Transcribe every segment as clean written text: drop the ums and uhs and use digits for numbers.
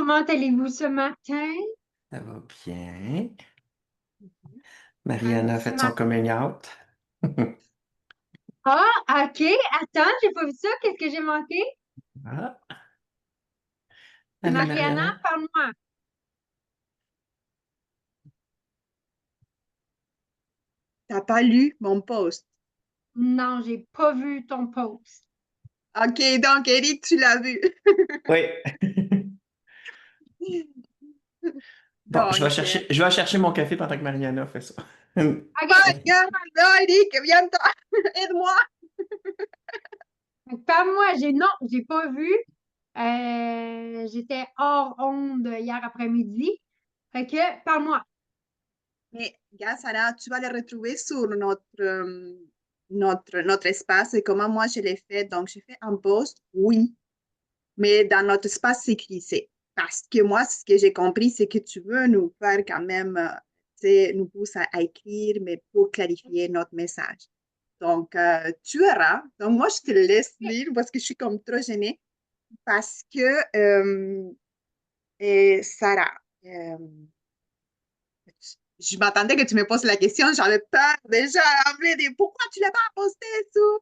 Comment allez-vous ce matin? Ça va bien. Ben, Mariana a ce fait son matin. coming out. Ah, OK. Attends, j'ai pas vu ça. Qu'est-ce que j'ai manqué? Ah, allô, Mariana, Mariana? parle-moi. T'as pas lu mon post. Non, j'ai pas vu ton post. OK, donc Eric, tu l'as vu. Oui. Bon, Donc, je vais chercher mon café pendant que Mariana fait ça. OK. regarde, là, Eric, viens-toi, aide-moi. Parle-moi. Non, j'ai pas vu. J'étais hors onde hier après-midi. Fait que, parle-moi. Mais, regarde, Sarah, tu vas le retrouver sur notre espace et comment moi je l'ai fait. Donc, j'ai fait un post, oui, mais dans notre espace sécurisé. Parce que moi, ce que j'ai compris, c'est que tu veux nous faire quand même, tu sais, nous pousser à écrire, mais pour clarifier notre message. Donc, tu verras. Donc, moi, je te laisse lire parce que je suis comme trop gênée. Parce que, Sarah, euh, je m'attendais que tu me poses la question. J'avais peur déjà en vrai de pourquoi tu l'as pas posté sur.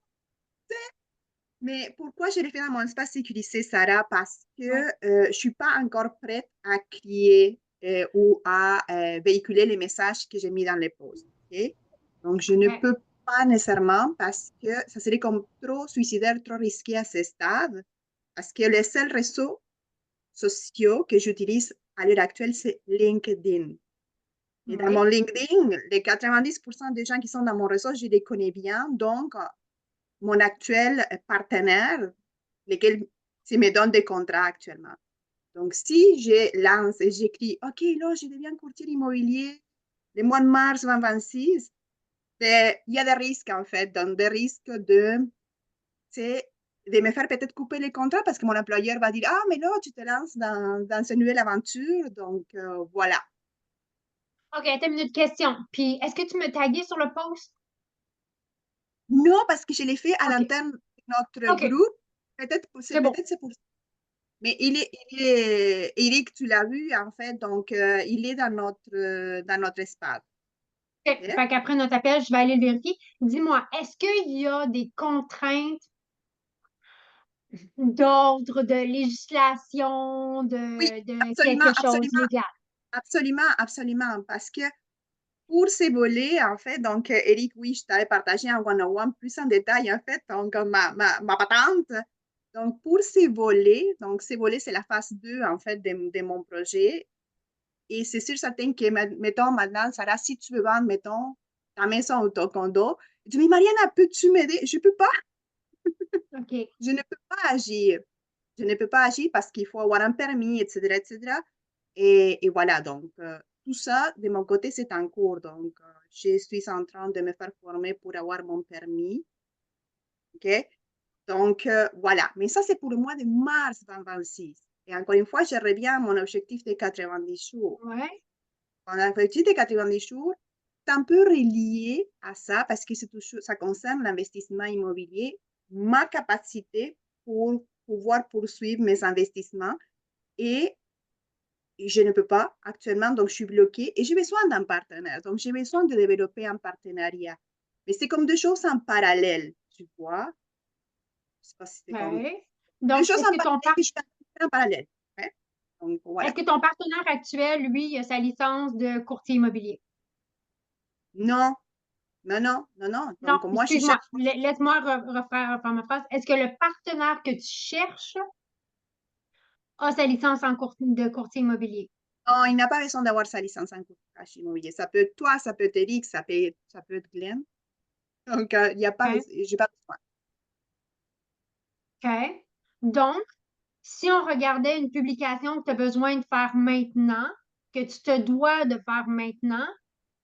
Mais pourquoi je l'ai fait dans mon espace sécurisé, Sarah? Parce que Ouais. je ne suis pas encore prête à crier ou à véhiculer les messages que j'ai mis dans les posts. OK? Donc, je ne Ouais. peux pas nécessairement parce que ça serait comme trop suicidaire, trop risqué à ce stade. Parce que les seuls réseaux sociaux que j'utilise à l'heure actuelle, c'est LinkedIn. Et dans mon Oui. LinkedIn, les 90% des gens qui sont dans mon réseau, je les connais bien. Donc, mon actuel partenaire, lesquels me donne des contrats actuellement. Donc, si je lance et j'écris, OK, là, je deviens courtier immobilier le mois de mars 2026, il y a des risques, en fait, donc des risques de me faire peut-être couper les contrats parce que mon employeur va dire, ah, mais là, tu te lances dans cette nouvelle aventure. Donc, voilà. OK, t'as une minute question. Puis, est-ce que tu me taguais sur le post? Non, parce que je l'ai fait à OK. l'interne de notre OK. groupe. Peut-être C'est bon. c'est pour. Mais Eric, tu l'as vu, en fait, donc il est dans notre espace. OK. OK? Fait qu'après notre appel, je vais aller le vérifier. Dis-moi, est-ce qu'il y a des contraintes d'ordre, de législation, Oui, de absolument, quelque chose absolument, légal? absolument, absolument. Parce que pour ces volets, en fait, donc, Eric, oui, je t'avais partagé en one-on-one plus en détail, en fait, donc, ma patente. Donc, pour ces volets, donc, ces volets, c'est la phase 2 en fait, de mon projet. Et c'est sûr, certain que, mettons, maintenant, Sarah, si tu veux vendre, mettons, ta maison ou ton condo, tu dis, mais Mariana, peux-tu m'aider? Je ne peux pas, OK. je ne peux pas agir. Je ne peux pas agir parce qu'il faut avoir un permis, etc., etc. Et voilà, donc, tout ça, de mon côté, c'est en cours. Donc, je suis en train de me faire former pour avoir mon permis. OK? Donc, voilà. Mais ça, c'est pour le mois de mars 2026. Et encore une fois, je reviens à mon objectif de 90 jours. Ouais. Mon objectif de 90 jours, c'est un peu relié à ça parce que ça concerne l'investissement immobilier, ma capacité pour pouvoir poursuivre mes investissements et je ne peux pas actuellement, donc je suis bloquée et j'ai besoin d'un partenaire. Donc, j'ai besoin de développer un partenariat. Mais c'est comme deux choses en parallèle, tu vois. Je sais pas si c'est comme Ouais. deux Donc, choses en parallèle que je suis en parallèle. Ouais. Donc, est-ce voilà. que ton partenaire actuel, lui, il a sa licence de courtier immobilier? Non, non, non, non, non. Non, Donc, moi, je excuse-moi. cherche. Laisse-moi refaire ma phrase. Est-ce que le partenaire que tu cherches a sa licence de courtier immobilier? Non, il n'a pas besoin d'avoir sa licence en courtage immobilier. Ça peut être toi, ça peut être Eric, ça peut être Glenn. Donc, il n'y a pas, OK. j'ai pas besoin. OK. Donc, si on regardait une publication que tu as besoin de faire maintenant, que tu te dois de faire maintenant,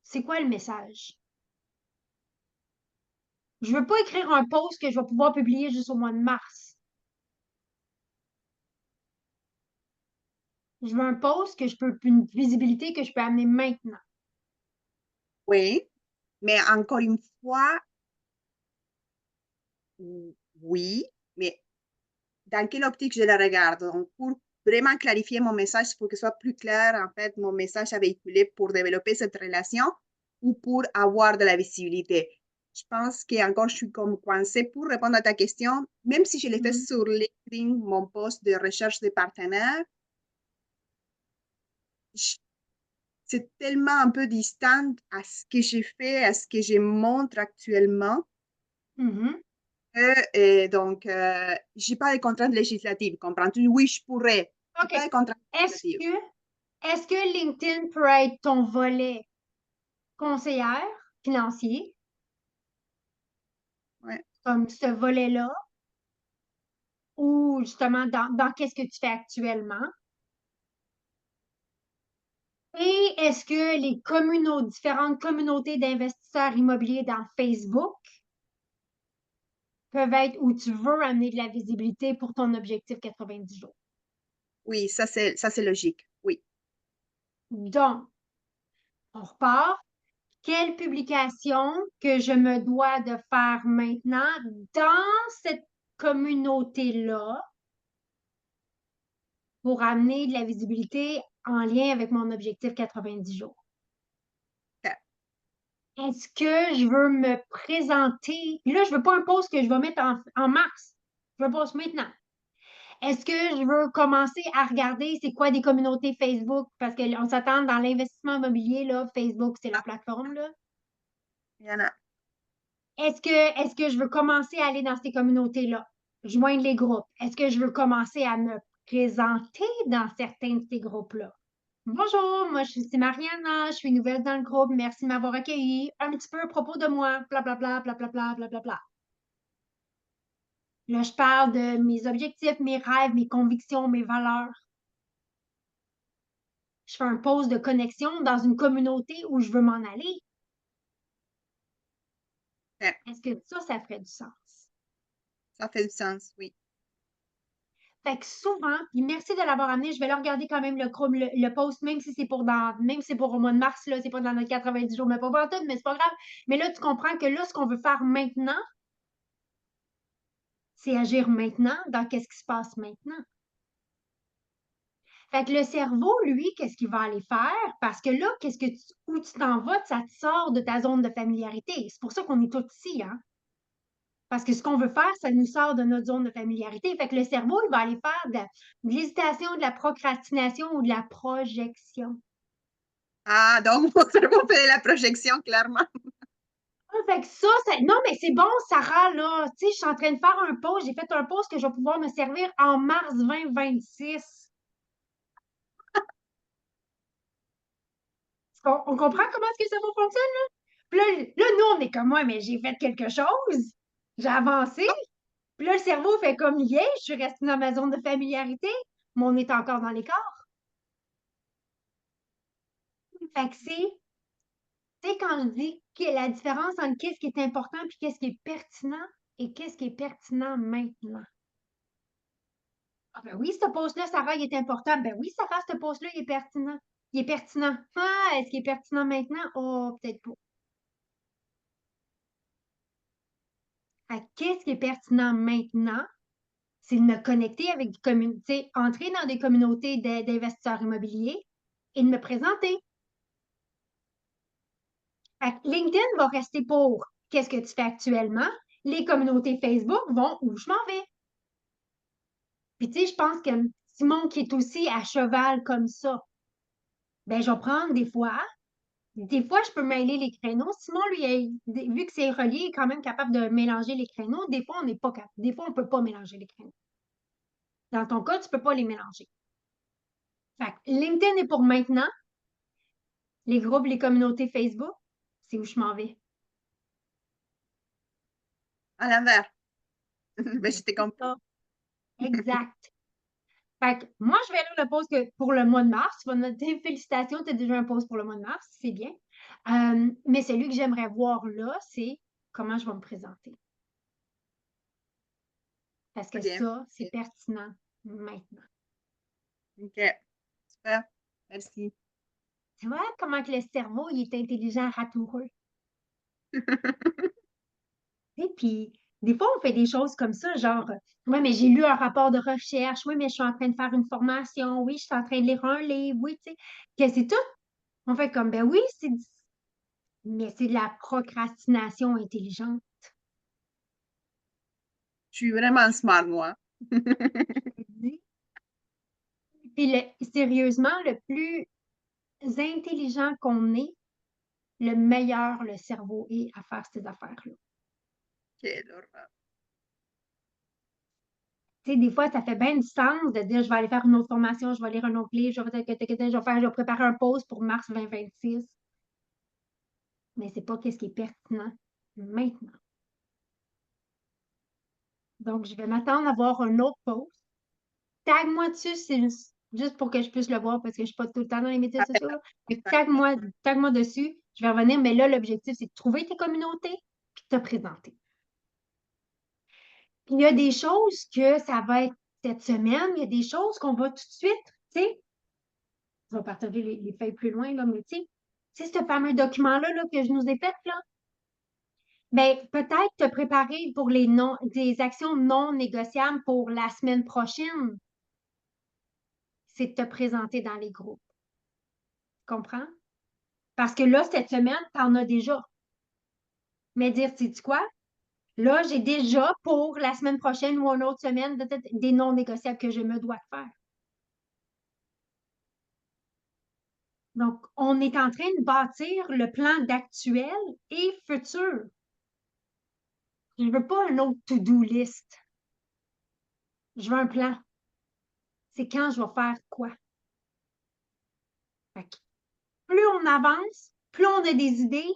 c'est quoi le message? Je veux pas écrire un post que je vais pouvoir publier juste au mois de mars. Je veux un post que je peux, une visibilité que je peux amener maintenant. Oui, mais encore une fois, oui, mais dans quelle optique je la regarde? Donc, pour vraiment clarifier mon message pour que ce soit plus clair, en fait, mon message à véhiculer pour développer cette relation ou pour avoir de la visibilité. Je pense qu'encore, je suis comme coincée pour répondre à ta question, même si je l'ai fait sur LinkedIn, mon poste de recherche de partenaires, c'est tellement un peu distant à ce que j'ai fait, à ce que je montre actuellement. Mhm. Donc, j'ai pas de contraintes législatives, comprends-tu? Oui, je pourrais. J'ai OK. pas de contraintes Est-ce législatives. que, est-ce que LinkedIn peut être ton volet conseillère financier, Ouais. comme ce volet-là, ou justement dans qu'est-ce que tu fais actuellement? Et est-ce que les différentes communautés d'investisseurs immobiliers dans Facebook peuvent être où tu veux amener de la visibilité pour ton objectif 90 jours? Oui, ça c'est logique. Oui. Donc, on repart. Quelle publication que je me dois de faire maintenant dans cette communauté-là pour amener de la visibilité en lien avec mon objectif 90 jours? OK. Est-ce que je veux me présenter? Puis là, je veux pas un post que je vais mettre en mars. Je veux un post maintenant. Est-ce que je veux commencer à regarder c'est quoi des communautés Facebook? Parce qu'on s'attend dans l'investissement immobilier, là, Facebook, c'est la Ah, plateforme, là. il y en a. Est-ce que je veux commencer à aller dans ces communautés-là? Joindre les groupes. Est-ce que je veux commencer à me présenter dans certains de ces groupes-là? Bonjour, moi je suis Mariana, je suis nouvelle dans le groupe, merci de m'avoir accueilli. Un petit peu à propos de moi, blablabla, blablabla, blablabla. Là, je parle de mes objectifs, mes rêves, mes convictions, mes valeurs. Je fais un post de connexion dans une communauté où je veux m'en aller. OK. Est-ce que ça ferait du sens? Ça fait du sens, oui. Fait que souvent, puis merci de l'avoir amené, je vais le regarder quand même le post, même si c'est même si c'est pour au mois de mars, là, c'est pas dans notre 90 jours, mais pas tout, mais c'est pas grave. Mais là, tu comprends que là, ce qu'on veut faire maintenant, c'est agir maintenant dans qu'est-ce qui se passe maintenant. Fait que le cerveau, lui, qu'est-ce qu'il va aller faire? Parce que là, où tu t'en vas, ça te sort de ta zone de familiarité. C'est pour ça qu'on est tous ici, hein? Parce que ce qu'on veut faire, ça nous sort de notre zone de familiarité. Fait que le cerveau, il va aller faire de l'hésitation, de la procrastination ou de la projection. Ah, donc mon cerveau fait la projection, clairement. Ah, fait que non, mais c'est bon, Sarah, là. Tu sais, je suis en train de faire un post. J'ai fait un post que je vais pouvoir me servir en mars 2026. On comprend comment est-ce que ça fonctionne, là? Puis là, nous, on est comme moi, mais j'ai fait quelque chose. J'ai avancé. Puis là, le cerveau fait comme, yeah, je suis restée dans ma zone de familiarité, mais on est encore dans l'écart. Fait que tu sais, quand je dis que la différence entre qu'est-ce qui est important puis qu'est-ce qui est pertinent et qu'est-ce qui est pertinent maintenant. Ah ben oui, ce post-là, Sarah, il est important. Ben oui, Sarah, ce post-là, il est pertinent. Il est pertinent. Ah, est-ce qu'il est pertinent maintenant? Oh, peut-être pas. Fait que qu'est-ce qui est pertinent maintenant? C'est de me connecter avec des communautés, entrer dans des communautés d'investisseurs immobiliers et de me présenter. Fait que LinkedIn va rester pour qu'est-ce que tu fais actuellement. Les communautés Facebook vont où je m'en vais. Puis tu sais, je pense que Simon qui est aussi à cheval comme ça, ben je vais prendre des fois, je peux mêler les créneaux. Simon, lui, vu que c'est relié, il est quand même capable de mélanger les créneaux. Des fois, on n'est pas capable. Des fois, on ne peut pas mélanger les créneaux. Dans ton cas, tu ne peux pas les mélanger. Fait que LinkedIn est pour maintenant. Les groupes, les communautés Facebook, c'est où je m'en vais. À l'envers. Ben, Ben, je t'ai c'est compris. ça. Exact. Fait que moi, je vais lire le post pour le mois de mars. Tu vas noter, félicitations, tu as déjà un post pour le mois de mars, c'est bien. Mais celui que j'aimerais voir là, c'est comment je vais me présenter. Parce que OK. ça, c'est OK. pertinent maintenant. OK. Super. Merci. Tu vois comment que le cerveau, il est intelligent, ratoureux. Et puis, Des fois, on fait des choses comme ça, genre, ouais, mais j'ai lu un rapport de recherche, oui, mais je suis en train de faire une formation, oui, je suis en train de lire un livre, oui, tu sais, que c'est tout. On fait comme, ben oui, mais c'est de la procrastination intelligente. Je suis vraiment smart, moi. Puis sérieusement, le plus intelligent qu'on est, le meilleur le cerveau est à faire ces affaires-là. Quelle horreur. Tu sais, des fois, ça fait bien du sens de dire je vais aller faire une autre formation, je vais lire un autre livre, je vais préparer un post pour mars 2026. Mais c'est pas qu'est-ce qui est pertinent maintenant. Donc, je vais m'attendre à voir un autre post. Tag-moi dessus, c'est juste pour que je puisse le voir parce que je ne suis pas tout le temps dans les médias sociaux. Là. Mais tag-moi dessus, je vais revenir. Mais là, l'objectif, c'est de trouver tes communautés puis de te présenter. Puis il y a des choses que ça va être cette semaine, il y a des choses qu'on va tout de suite, tu sais, je vais partager les feuilles plus loin, là, mais tu sais, ce fameux document-là là, que je nous ai fait, là, bien, peut-être te préparer pour des actions non négociables pour la semaine prochaine, c'est de te présenter dans les groupes. Tu comprends? Parce que là, cette semaine, tu en as déjà. Mais dire, tu sais quoi? Là, j'ai déjà pour la semaine prochaine ou une autre semaine des non négociables que je me dois faire. Donc, on est en train de bâtir le plan d'actuel et futur. Je ne veux pas un autre to-do list. Je veux un plan. C'est quand je vais faire quoi. Fait que plus on avance, plus on a des idées,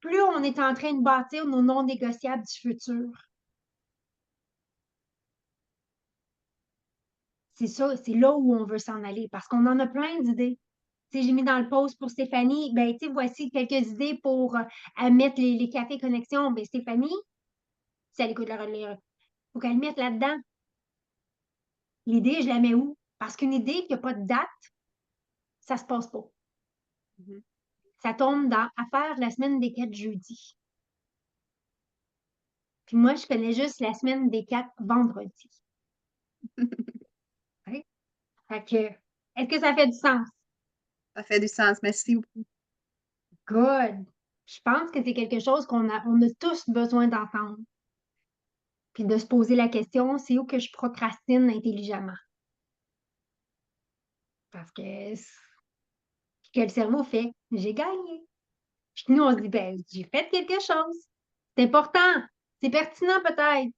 plus on est en train de bâtir nos non négociables du futur. C'est ça, c'est là où on veut s'en aller parce qu'on en a plein d'idées. Tu sais, j'ai mis dans le post pour Stéphanie, ben, tu sais, voici quelques idées pour mettre les cafés connexion. Ben, Stéphanie, si elle écoute il faut qu'elle mette là-dedans. L'idée, je la mets où? Parce qu'une idée qui n'a pas de date, ça se passe pas. Mhm. Ça tombe dans affaire la semaine des 4 jeudis. Puis moi, je connais juste la semaine des 4 vendredis. Ouais. Fait que, est-ce que ça fait du sens? Ça fait du sens. Merci beaucoup. Good. Je pense que c'est quelque chose on a tous besoin d'entendre. Puis de se poser la question, c'est où que je procrastine intelligemment? Parce que le cerveau fait, j'ai gagné. Puis nous, on se dit, ben, j'ai fait quelque chose. C'est important. C'est pertinent peut-être,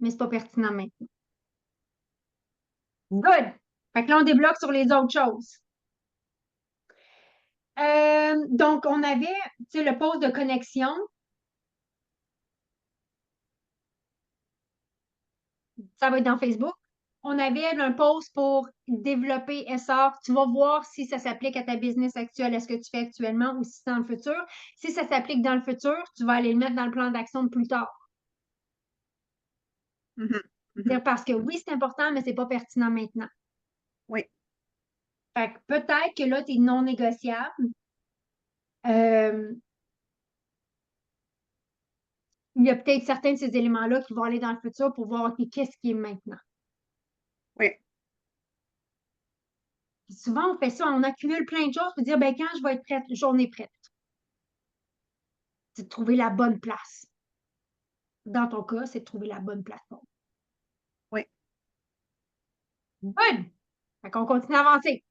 mais c'est pas pertinent maintenant. Good. Fait que là, on débloque sur les autres choses. Donc, on avait, tu sais, le poste de connexion. Ça va être dans Facebook. On avait un post pour développer SR. Tu vas voir si ça s'applique à ta business actuelle, à ce que tu fais actuellement ou si c'est dans le futur. Si ça s'applique dans le futur, tu vas aller le mettre dans le plan d'action de plus tard. Mhm. Mhm. Dire parce que oui, c'est important, mais c'est pas pertinent maintenant. Oui. Fait que peut-être que là, tu es non négociable. Il y a peut-être certains de ces éléments-là qui vont aller dans le futur pour voir, OK, qu'est-ce qui est maintenant. Oui. Puis souvent, on fait ça, on accumule plein de choses pour dire, ben quand je vais être prête, journée prête. C'est de trouver la bonne place. Dans ton cas, c'est de trouver la bonne plateforme. Oui. Good! Fait qu'on continue à avancer.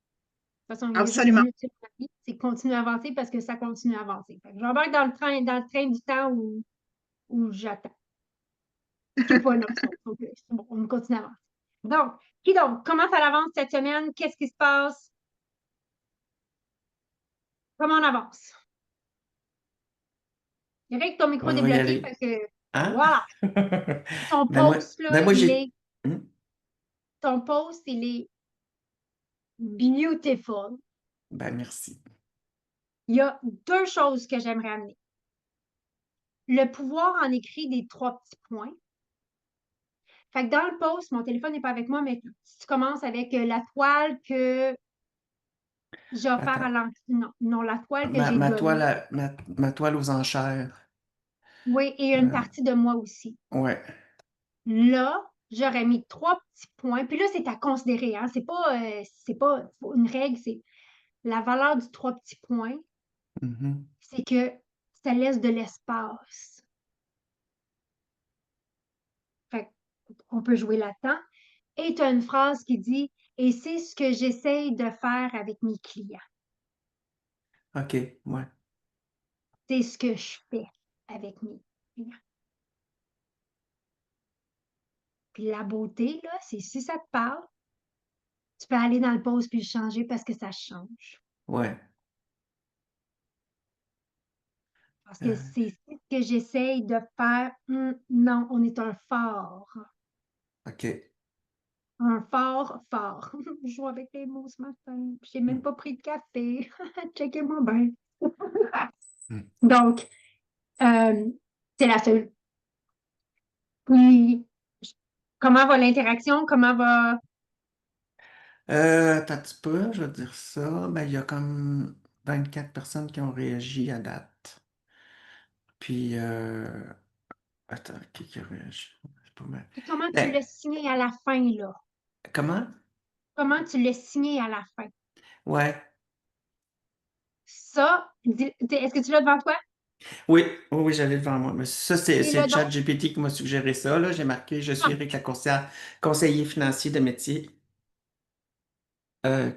De toute façon, il y a juste Absolument. une ultime vie, c'est de continuer à avancer parce que ça continue à avancer. Fait que j'embarque dans le train du temps où j'attends. Que pas non, c'est bon, on continue à avancer. Donc, comment ça avance cette semaine? Qu'est-ce qui se passe? Comment on avance? Je dirais que ton micro Moi, est je vais y débloqué aller. parce que, Hein? voilà, ton Ben moi, post, là, ben moi j'ai. ton post, il est beautiful. Ben merci. Il y a deux choses que j'aimerais amener. Le pouvoir en écrit des 3 petits points. Fait que dans le post, mon téléphone n'est pas avec moi, mais si tu commences avec la toile que j'ai offert à Attends. l'entrée. Non, la toile que j'ai Ma donnée. toile ma toile aux enchères. Oui, et une partie de moi aussi. Ouais. Là, j'aurais mis 3 petits points. Puis là, c'est à considérer, hein. C'est pas une règle, c'est la valeur du 3 petits points, Mhm. c'est que ça laisse de l'espace. Fait qu'on peut jouer là-dedans. Et tu as une phrase qui dit, et c'est ce que j'essaye de faire avec mes clients. OK, ouais. C'est ce que je fais avec mes clients. Puis la beauté, là, c'est si ça te parle, tu peux aller dans le post puis le changer parce que ça change. Ouais. Parce que Euh, c'est ce que j'essaye de faire. Non, on est un fort. OK. Un fort fort. Je joue avec les mots ce matin. J'ai même pas pris de café. Checkez-moi bien. Mm. Donc, c'est la seule. Puis, comment va l'interaction? Comment va. Attends un petit peu, je vais dire ça. Ben, il y a comme 24 personnes qui ont réagi à date. Puis, attends, qui a réagi? C'est pas mal. Puis comment tu Ben, l'as signé à la fin, là? comment? Comment tu l'as signé à la fin? Ouais. Ça, est-ce que tu l'as devant toi? Oui, oui, oui, j'avais devant moi. Mais ça, c'est Dis-le donc. ChatGPT qui m'a suggéré ça, là. J'ai marqué, je suis Ah, Eric Lacourcière, conseiller financier de métier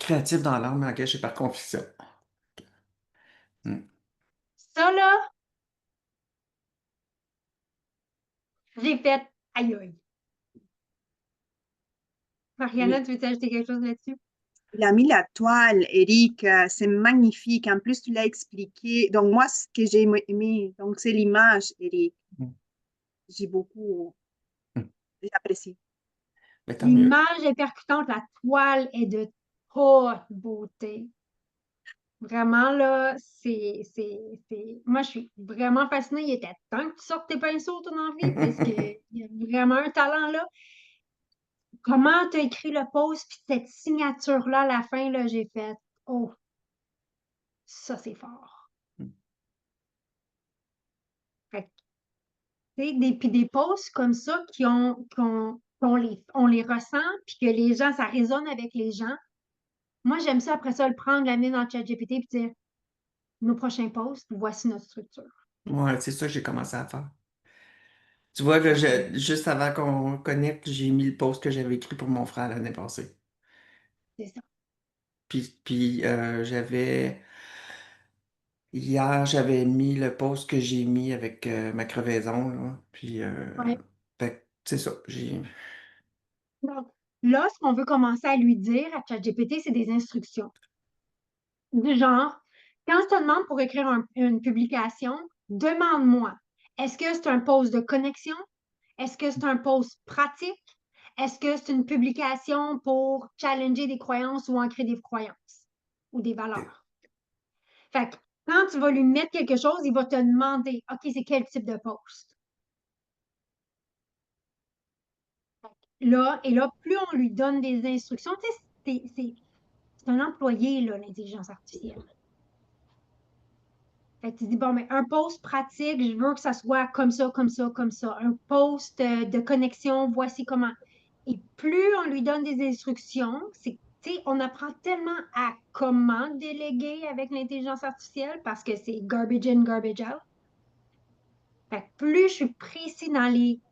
créatif dans l'art, mais engagé par conviction. Hmm. ça, là, j'ai fait aïe aïe. Mariana, Oui. tu veux ajouter quelque chose là-dessus? Il a mis la toile, Eric, c'est magnifique. En plus, tu l'as expliqué. Donc, moi, ce que j'ai aimé, donc, c'est l'image, Eric. Hmm. J'ai beaucoup Hmm. apprécié. Ben, tant mieux. L'image est percutante, la toile est de haute beauté. Vraiment, là, Moi, je suis vraiment fascinée. Il était temps que tu sortes tes pinceaux, ton envie, parce qu'il y a vraiment un talent là. Comment tu as écrit le post, puis cette signature-là à la fin, là, j'ai fait oh, ça, c'est fort. Fait que, tu sais, puis des posts comme ça on les ressent, puis que les gens, ça résonne avec les gens. Moi, j'aime ça après ça, le prendre, l'amener dans le chat GPT, puis dire nos prochains posts, voici notre structure. Ouais, c'est ça que j'ai commencé à faire. Tu vois, là, Fait que, juste avant qu'on connecte, j'ai mis le post que j'avais écrit pour mon frère l'année passée. c'est ça. Puis hier, j'avais mis le post que j'ai mis avec ma crevaison, là. Puis, Ouais. fait que c'est ça. Donc, là, ce qu'on veut commencer à lui dire à ChatGPT, c'est des instructions. Du genre, quand je te demande pour écrire une publication, demande-moi, est-ce que c'est un post de connexion? Est-ce que c'est un post pratique? Est-ce que c'est une publication pour challenger des croyances ou ancrer des croyances ou des OK. valeurs? Fait que quand tu vas lui mettre quelque chose, il va te demander, OK, c'est quel type de post? Là, et là, plus on lui donne des instructions, tu sais, c'est un employé, là, l'intelligence artificielle. Fait que tu dis, bon, mais un post pratique, je veux que ça soit comme ça, comme ça, comme ça. Un post de connexion, voici comment. Et plus on lui donne des instructions, tu sais, on apprend tellement à comment déléguer avec l'intelligence artificielle parce que c'est garbage in, garbage out. Fait que plus je suis précis dans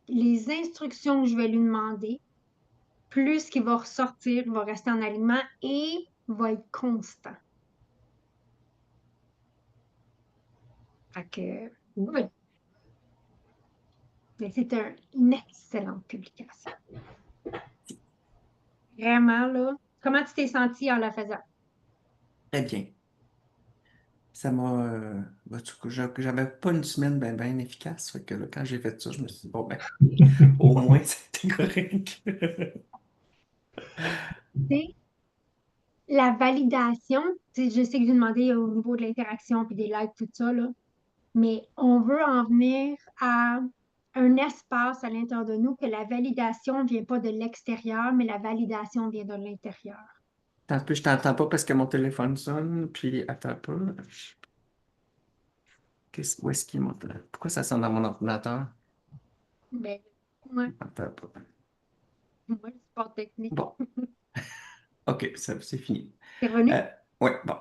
les instructions que je vais lui demander, plus ce qui va ressortir va rester en alignement et va être constant. Fait que, oui, mais c'est une excellente publication. Vraiment, là. Comment tu t'es senti en la faisant? Très bien. Ça m'a. Tu coup, j'avais pas une semaine bien efficace. Fait que là, quand j'ai fait ça, je me suis dit, bon, ben, au moins, c'était correct. Tu sais, la validation, tu sais, je sais que j'ai demandé au niveau de l'interaction puis des likes, tout ça, là, mais on veut en venir à un espace à l'intérieur de nous que la validation ne vient pas de l'extérieur, mais la validation vient de l'intérieur. Tant pis, je t'entends pas parce que mon téléphone sonne. Puis, attends pas. Où est-ce qu'il est mon... Pourquoi ça sonne dans mon ordinateur? Ben, ouais, Attends pas. moi, le support technique. Bon, OK, c'est fini. C'est revenu? Euh, ouais, bon.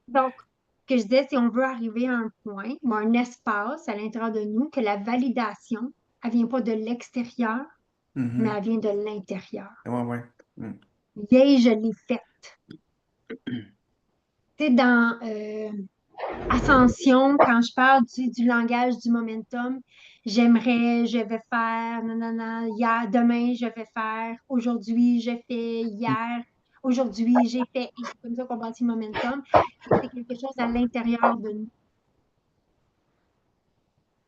Donc, ce que je disais, si on veut arriver à un point ou à un espace à l'intérieur de nous, que la validation, elle vient pas de l'extérieur, mais Mhm. elle vient de l'intérieur. Ouais, ouais. Yay, je l'ai faite. Tu sais, dans Ascension, quand je parle du langage du momentum, j'aimerais, je vais faire, nanana, hier, demain, je vais faire, aujourd'hui, je fais, hier, aujourd'hui, j'ai fait, et c'est comme ça qu'on bâtit le momentum. Et c'est quelque chose à l'intérieur de nous.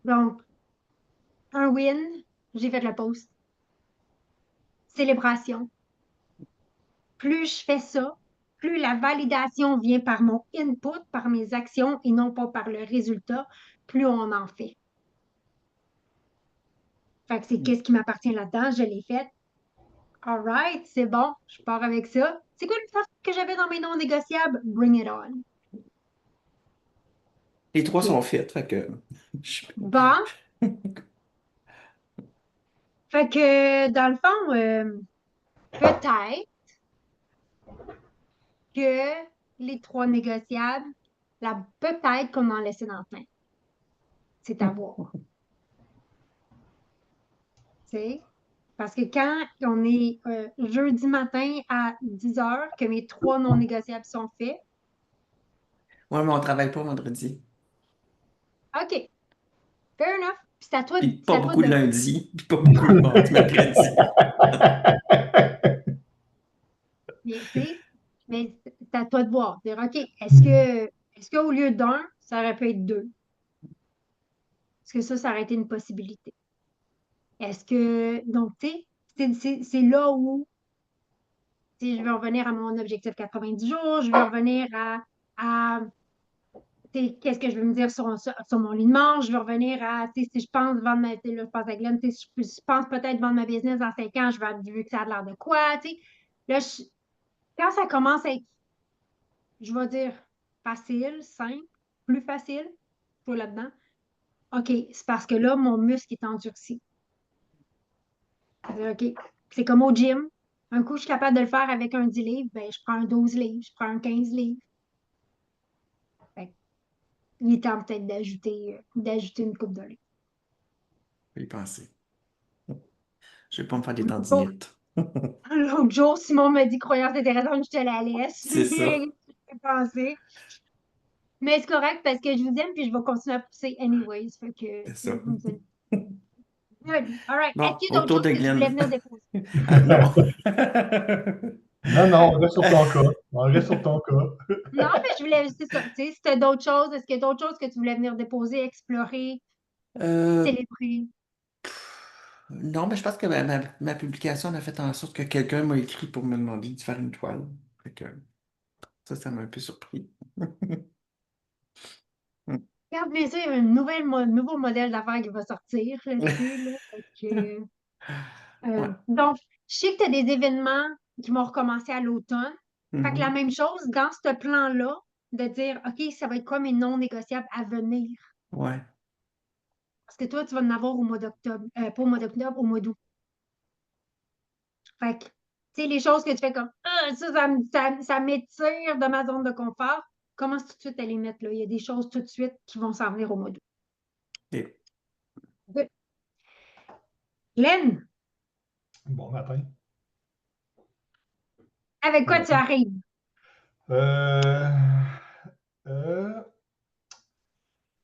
Donc, un win, j'ai fait la pause. Célébration. Plus je fais ça, plus la validation vient par mon input, par mes actions et non pas par le résultat, plus on en fait. Fait que c'est qu'est-ce qui m'appartient là-dedans, je l'ai fait. All right, c'est bon, je pars avec ça. C'est quoi le stuff que j'avais dans mes non négociables? Bring it on. Les trois OK. sont faits, fait que... je- Bon, fait que dans le fond, peut-être que les trois négociables, là, peut-être qu'on en laissait dans plein. C'est à voir. Tu sais? Parce que quand on est jeudi matin à 10 heures, que mes trois non négociables sont faits, Ouais, mais on travaille pas vendredi. OK, fair enough. Puis Puis c'est pas à toi beaucoup de de le faire. lundi, puis pas beaucoup de mardi, mercredi. Mais, tu sais, mais c'est à toi de voir. Dire, OK, est-ce qu'au lieu d'un, ça aurait pu être deux? Est-ce que ça aurait été une possibilité? Est-ce que, donc, tu sais, c'est là où, tu sais, je vais revenir à mon objectif 90 jours, je vais revenir à qu'est-ce que je veux me dire sur mon lit de mort, je vais revenir à, tu sais, si je pense vendre ma, tu sais, là, je pense à Glenn, tu sais, si je pense peut-être vendre ma business dans 5 ans, je vais vu que ça a l'air de quoi, tu sais. Là, quand ça commence à être, je vais dire, facile, simple, plus facile, toi là-dedans, OK, c'est parce que là, mon muscle est endurci. OK, c'est comme au gym. Un coup, je suis capable de le faire avec un 10 livres, ben, je prends un 12 livres, je prends un 15 livres. Fait que il est temps peut-être d'ajouter une coupe de livres. Je vais y penser. Je vais pas me faire des Bon, tendinites. l'autre jour, Simon m'a dit croyance intéressante, je te la laisse. C'est ça. Je penser. Mais c'est correct parce que je vous aime puis je vais continuer à pousser anyways. Fait que C'est ça. good. All right. Est-ce Bon, qu'il y a d'autres autour choses de que tu voulais Glenn. venir déposer? Non. Non, non, on reste sur ton cas. On reste sur ton cas. Non, mais je voulais, c'est ça. Tu sais, si tu as d'autres choses, est-ce qu'il y a d'autres choses que tu voulais venir déposer, explorer, Euh, célébrer? non, mais je pense que ma publication a fait en sorte que quelqu'un m'a écrit pour me demander de faire une toile. Fait que ça m'a un peu surpris. Regarde, bien sûr, il y a un nouveau modèle d'affaires qui va sortir là-dessus. Là. Fait que, Ouais. donc, je sais que tu as des événements qui vont recommencer à l'automne. Fait que la Mhm. même chose dans ce plan-là, de dire, OK, ça va être quoi mes non négociables à venir? Ouais. Parce que toi, tu vas en avoir au mois d'octobre, pas au mois d'octobre, au mois d'août. Fait que, tu sais, les choses que tu fais comme, ah, ça m'étire de ma zone de confort, commence tout de suite à les mettre là. Il y a des choses tout de suite qui vont s'en venir au mois d'août. Et- Good. Glenn, Bon matin. avec Bon quoi tu matin. arrives? Euh, euh,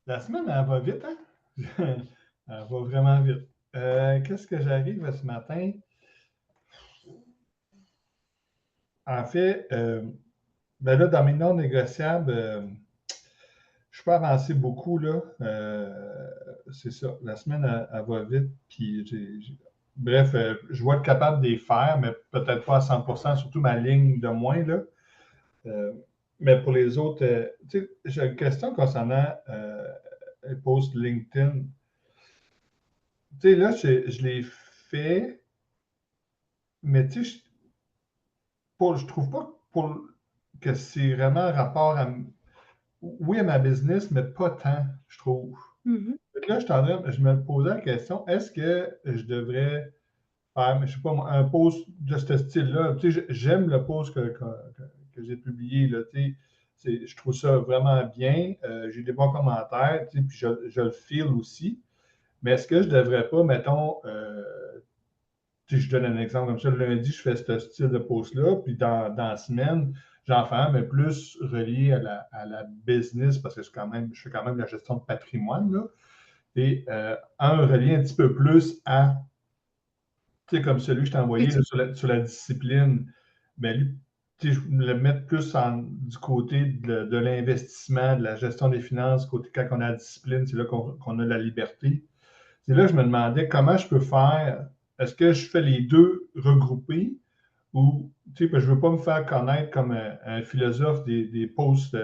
la semaine, elle va vite, hein? Elle va vraiment vite. Qu'est-ce que j'arrive ce matin? En fait, ben là, dans mes non négociables, je peux avancer beaucoup, là. C'est ça. La semaine, elle va vite. Puis, bref, je vais être capable de les faire, mais peut-être pas à 100%, surtout ma ligne de moins, là. Mais pour les autres, tu sais, j'ai une question concernant les posts LinkedIn. Tu sais, là, je l'ai fait, mais tu sais, je trouve pas que c'est vraiment un rapport à. oui, à ma business, mais pas tant, je trouve. Mhm. Fait que là, je me posais la question, est-ce que je devrais faire, je sais pas, moi, un post de ce style-là? Tu sais, j'aime le post que j'ai publié, là, tu sais, je trouve ça vraiment bien. J'ai des bons commentaires, tu sais, puis je le feel aussi. Mais est-ce que je devrais pas, mettons, tu sais, je donne un exemple comme ça, le lundi, je fais ce style de post-là, puis dans la semaine, j'en fais un, mais plus relié à la business, parce que je fais quand même la gestion de patrimoine, là. Et un relié un petit peu plus à, tu sais, comme celui que je t'ai envoyé là, sur la discipline, mais lui, tu sais, je le mettre plus du côté de l'investissement, de la gestion des finances, côté quand on a la discipline, c'est là qu'on a la liberté. C'est là que je me demandais comment je peux faire. Est-ce que je fais les deux regroupés ou, tu sais, parce que je ne veux pas me faire connaître comme un philosophe des posts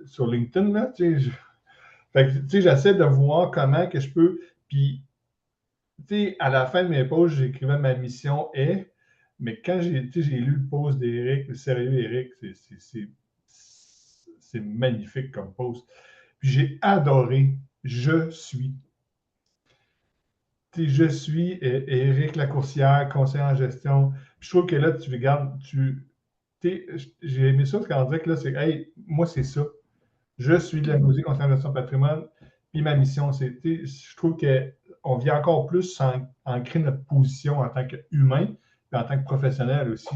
sur LinkedIn, là, tu sais. Fait que, tu sais, j'essaie de voir comment que je peux. Puis, tu sais, à la fin de mes posts, j'écrivais ma mission est, mais quand tu sais, j'ai lu le post d'Éric, le sérieux Éric, c'est magnifique comme post. Puis j'ai adoré. Je suis. Tu sais, je suis Éric Lacourcière, conseiller en gestion. Puis je trouve que là, tu regardes, tu sais, j'ai aimé ça parce qu'on dirait que là, c'est, hey, moi, c'est ça. Je suis de la musique conseiller en gestion de patrimoine. Puis ma mission, c'est, tu sais, je trouve qu'on vient encore plus ancrer notre position en tant qu'humain, puis en tant que professionnel aussi.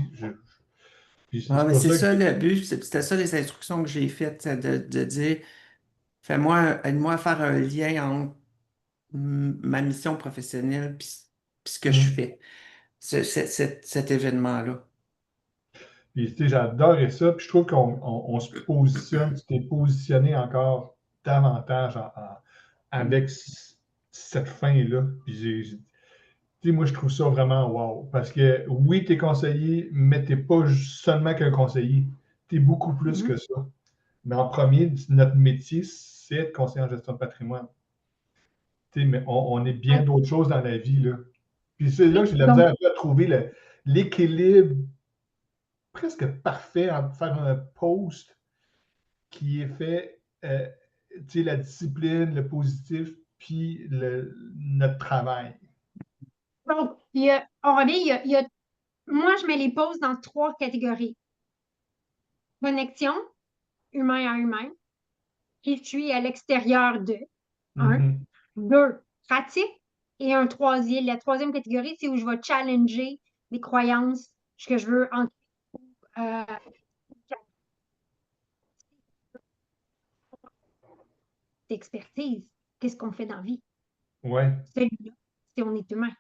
Puis Ah, c'est mais pour c'est ça ça que. le but, c'était ça les instructions que j'ai faites, c'est de dire, aide-moi à faire un lien entre ma mission professionnelle puis ce que je Hum. fais, cet événement-là. Puis, tu sais, j'adorais ça. Puis je trouve qu'on se positionne, tu t'es positionné encore davantage avec cette fin-là. Puis tu sais, moi, je trouve ça vraiment wow. Parce que oui, tu es conseiller, mais tu n'es pas seulement qu'un conseiller. Tu es beaucoup plus Mhm. que ça. Mais en premier, notre métier, c'est être conseiller en gestion de patrimoine. Tu sais, mais on est bien Ouais. d'autres choses dans la vie, là. Puis c'est là que j'ai de la Donc, misère un peu à trouver l'équilibre presque parfait entre faire un post qui est fait, tu sais, la discipline, le positif, puis notre travail. donc, on revient, moi, je mets les pauses dans 3 catégories. Connexion, humain à humain, qui je suis à l'extérieur de, un. Mhm. 2, pratique. Et la troisième catégorie, c'est où je vais challenger les croyances que je veux en euh, d'expertise. Qu'est-ce qu'on fait dans la vie? Ouais, Celui-là, c'est on est humain.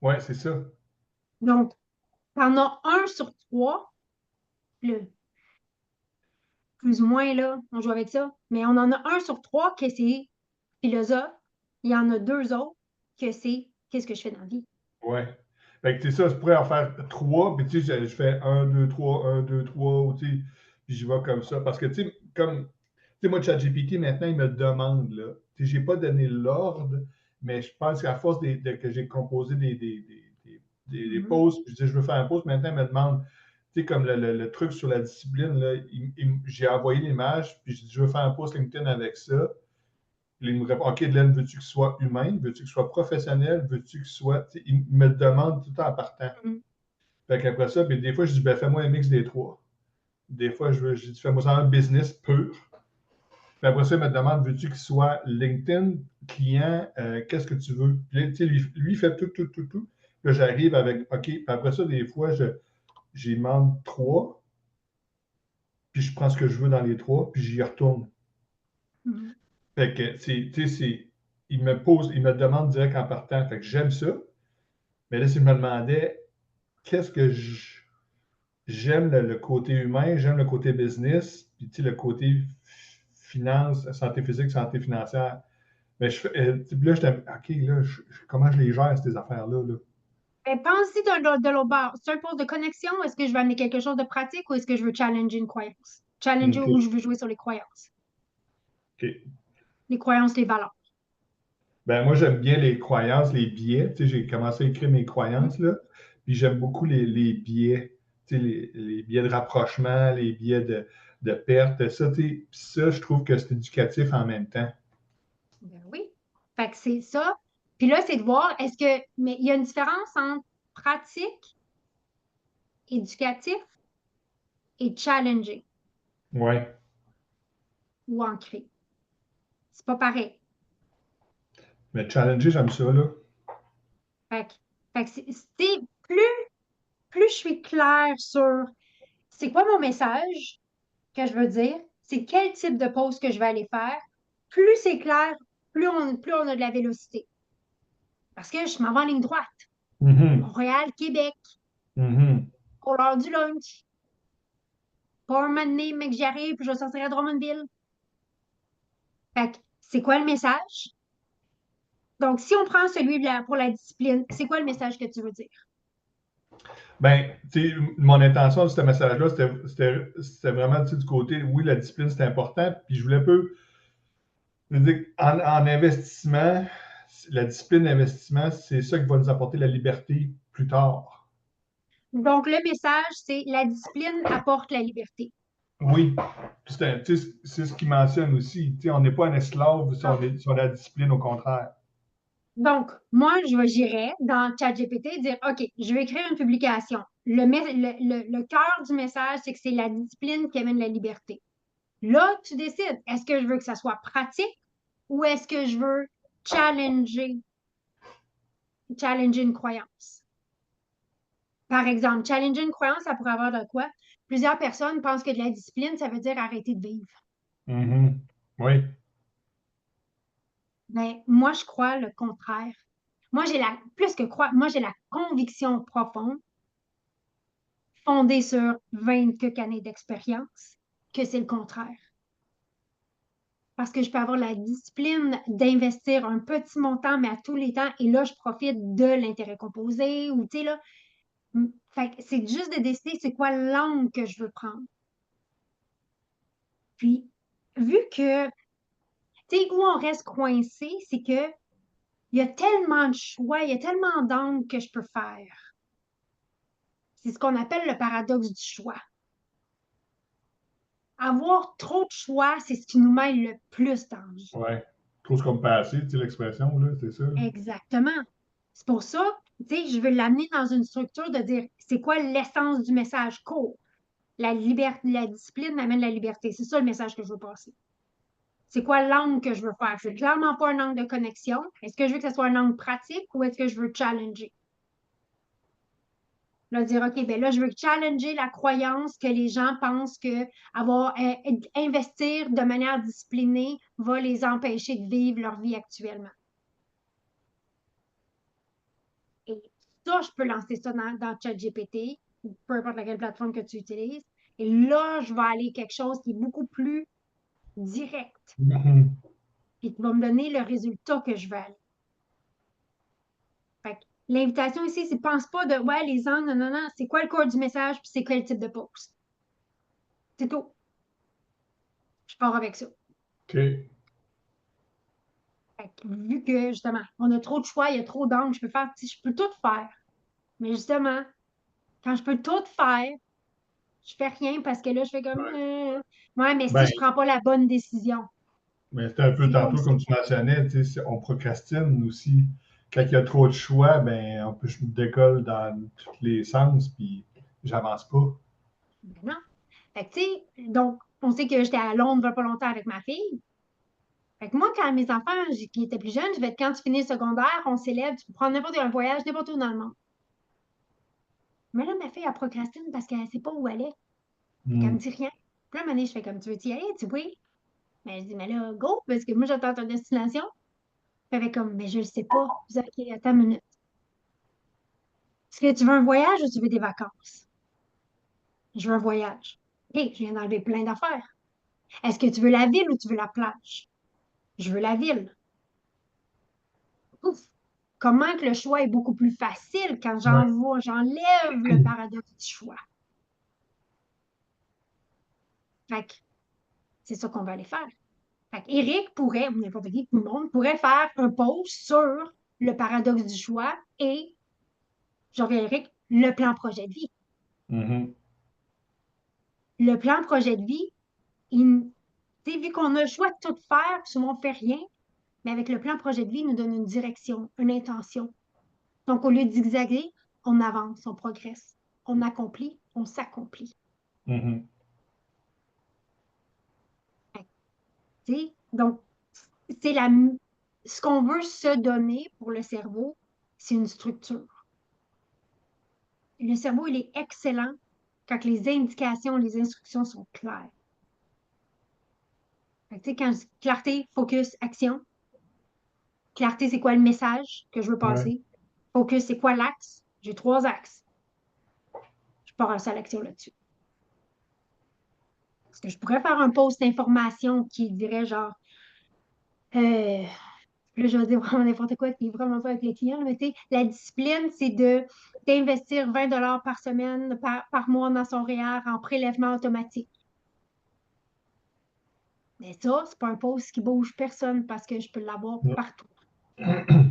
ouais, c'est ça. Donc, t'en as 1 sur 3, le plus ou moins, là, on joue avec ça, mais on en a 1 sur 3 que c'est philosophe. Il y en a 2 autres que c'est qu'est-ce que je fais dans la vie. Ouais. Fait que, tu sais, ça, je pourrais en faire trois, puis tu sais, je fais un, deux, trois, un, deux, trois, ou tu sais, puis j'y vais comme ça. Parce que, tu sais, tu sais, moi, ChatGPT, maintenant, il me demande, là, tu sais, j'ai pas donné l'ordre, mais je pense qu'à force que j'ai composé des Mhm. posts, puis je dis, je veux faire un post, maintenant, il me demande, tu sais, comme le truc sur la discipline, là, j'ai envoyé l'image, puis je dis, je veux faire un post LinkedIn avec ça. Puis il me répond, OK, Glenn, veux-tu qu'il soit humain? Veux-tu qu'il soit professionnel? Veux-tu qu'il soit. Tu sais, il me le demande tout le temps en partant. Mhm. Fait qu'après ça, puis des fois, je dis, ben, fais-moi un mix des trois. Des fois, je dis, fais-moi ça un business pur. Puis après ça, il me demande, veux-tu qu'il soit LinkedIn, client, qu'est-ce que tu veux? Puis là, tu sais, lui, il fait tout, tout, tout, tout. Puis là, j'arrive avec, OK. Puis après ça, des fois, j'y demande trois, puis je prends ce que je veux dans les trois, puis j'y retourne. Mhm. Fait que, tu sais, il me demande direct en partant. Fait que j'aime ça. Mais là, si je me demandais qu'est-ce que j'aime le côté humain, j'aime le côté business, puis tu sais, le côté finance, santé physique, santé financière. Mais là, OK, là, comment je les gère, ces affaires-là, là? Ben, pense-y de l'autre bord. C'est un poste de connexion ou est-ce que je veux amener quelque chose de pratique ou est-ce que je veux challenger une croyance? Challenger OK, ou je veux jouer sur les croyances? OK. Les croyances, les valeurs. Ben, moi, j'aime bien les croyances, les biais. Tu sais, j'ai commencé à écrire mes Mhm. croyances, là. Puis j'aime beaucoup les biais. Tu sais, les biais de rapprochement, les biais de perte. Ça, je trouve que c'est éducatif en même temps. Ben oui. Fait que c'est ça. Puis là, c'est de voir, mais il y a une différence entre pratique, éducatif et challenging Oui. ou ancré. C'est pas pareil. Mais challenger, j'aime ça, là. Fait que plus je suis claire sur c'est quoi mon message que je veux dire, c'est quel type de pause que je vais aller faire, plus c'est clair, plus on a de la vélocité. Parce que je m'en vais en ligne droite. Mhm. Montréal, Québec, Mhm. pour l'heure du lunch. Pas un moment donné, mec, j'y arrive, puis je vais sortir à Drummondville. Fait que, c'est quoi le message? Donc, si on prend celui pour la discipline, c'est quoi le message que tu veux dire? Ben, tu sais, mon intention de ce message-là, c'était vraiment, tu sais, du côté, oui, la discipline, c'est important, puis je voulais je veux dire, en investissement, la discipline d'investissement, c'est ça qui va nous apporter la liberté plus tard. Donc, le message, c'est la discipline apporte la liberté. Oui, puis c'est ce qu'il mentionne aussi. Tu sais, on n'est pas un esclave sur la discipline, au contraire. Donc, moi, j'irais dans ChatGPT dire, OK, je vais écrire une publication. Le cœur du message, c'est que c'est la discipline qui amène la liberté. Là, tu décides, est-ce que je veux que ça soit pratique ou est-ce que je veux challenger, challenger une croyance? Par exemple, challenger une croyance, ça pourrait avoir de quoi? Plusieurs personnes pensent que de la discipline, ça veut dire arrêter de vivre. Mhm. Oui. Mais moi, je crois le contraire. Moi, plus que croire, moi, j'ai la conviction profonde, fondée sur 20 quelques années d'expérience, que c'est le contraire. Parce que je peux avoir la discipline d'investir un petit montant, mais à tous les temps, et là, je profite de l'intérêt composé, ou tu sais, là. Fait que c'est juste de décider c'est quoi l'angle que je veux prendre. Puis, vu que, tu sais, où on reste coincé, c'est que il y a tellement de choix, il y a tellement d'angles que je peux faire. C'est ce qu'on appelle le paradoxe du choix. Avoir trop de choix, c'est ce qui nous mêle le plus d'envie. Oui. Trop comme passé, tu sais, l'expression, là, c'est ça. Exactement. C'est pour ça, tu sais, je veux l'amener dans une structure de dire, c'est quoi l'essence du message court? La discipline m'amène la liberté. C'est ça le message que je veux passer. C'est quoi l'angle que je veux faire? Je veux clairement pas un angle de connexion. Est-ce que je veux que ce soit un angle pratique ou est-ce que je veux challenger? Là, dire, OK, ben là, je veux challenger la croyance que les gens pensent que investir de manière disciplinée va les empêcher de vivre leur vie actuellement. Et ça, je peux lancer ça dans ChatGPT ou peu importe laquelle plateforme que tu utilises. Et là, je vais aller quelque chose qui est beaucoup plus direct Mhm. et qui va me donner le résultat que je veux aller. Fait que l'invitation ici, c'est pense pas de ouais, les angles, non, non, non, c'est quoi le corps du message, puis c'est quel type de post. C'est tout. Je pars avec ça. OK. Fait que, vu que justement, on a trop de choix, il y a trop d'angles, je peux tout faire. Mais justement, quand je peux tout faire, je fais rien parce que là, je fais comme ouais, mais si Ben, je prends pas la bonne décision, mais c'était un peu c'est là où tantôt, comme c'est. tu mentionnais, tu sais, on procrastine aussi. Quand il y a trop de choix, ben, je me décolle dans tous les sens, puis j'avance pas. Ben non. Fait que, tu sais, donc, on sait que j'étais à Londres il y a pas longtemps avec ma fille. Fait que moi, quand mes enfants qui étaient plus jeunes, je vais être quand tu finis le secondaire, on s'élève, tu peux prendre n'importe quel voyage, n'importe où dans le monde. Mais là, ma fille, elle procrastine parce qu'elle ne sait pas où elle est. Fait qu'elle me Mm. dit rien. Puis là, un moment donné, je fais comme tu veux y aller? Tu dis oui. Mais je dis, mais là, go, parce que moi, j'attends ta destination. Elle fait comme, mais je le sais pas. Je dis, OK, attends une minute. Est-ce que tu veux un voyage ou tu veux des vacances? Je veux un voyage. OK, je viens d'enlever plein d'affaires. Est-ce que tu veux la ville ou tu veux la plage? Je veux la ville. Ouf! Comment que le choix est beaucoup plus facile quand Ouais. j'enlève le paradoxe du choix. Fait que c'est ça qu'on va aller faire. Fait que Eric pourrait, ou n'importe qui, tout le monde, pourrait faire un post sur le paradoxe du choix et, je reviens Eric, le plan projet de vie. Mhm. Le plan projet de vie, Vu qu'on a le choix de tout faire, puis souvent on ne fait rien, mais avec le plan projet de vie, il nous donne une direction, une intention. Donc, au lieu de zigzaguer, on avance, on progresse, on accomplit, on s'accomplit. Mhm. Donc, c'est ce qu'on veut se donner pour le cerveau, c'est une structure. Le cerveau, il est excellent quand les indications, les instructions sont claires. Quand je dis clarté, focus, action. Clarté, c'est quoi le message que je veux Ouais. passer? Focus, c'est quoi l'axe? J'ai 3 axes. Je pars à l'action là-dessus. Est-ce que je pourrais faire un post d'information qui dirait genre, là, je vais dire vraiment n'importe quoi qui est vraiment pas avec les clients, mais la discipline, c'est d'investir 20 $ par semaine, par mois dans son REER en prélèvement automatique. Mais ça, c'est pas un post qui bouge personne parce que je peux l'avoir partout.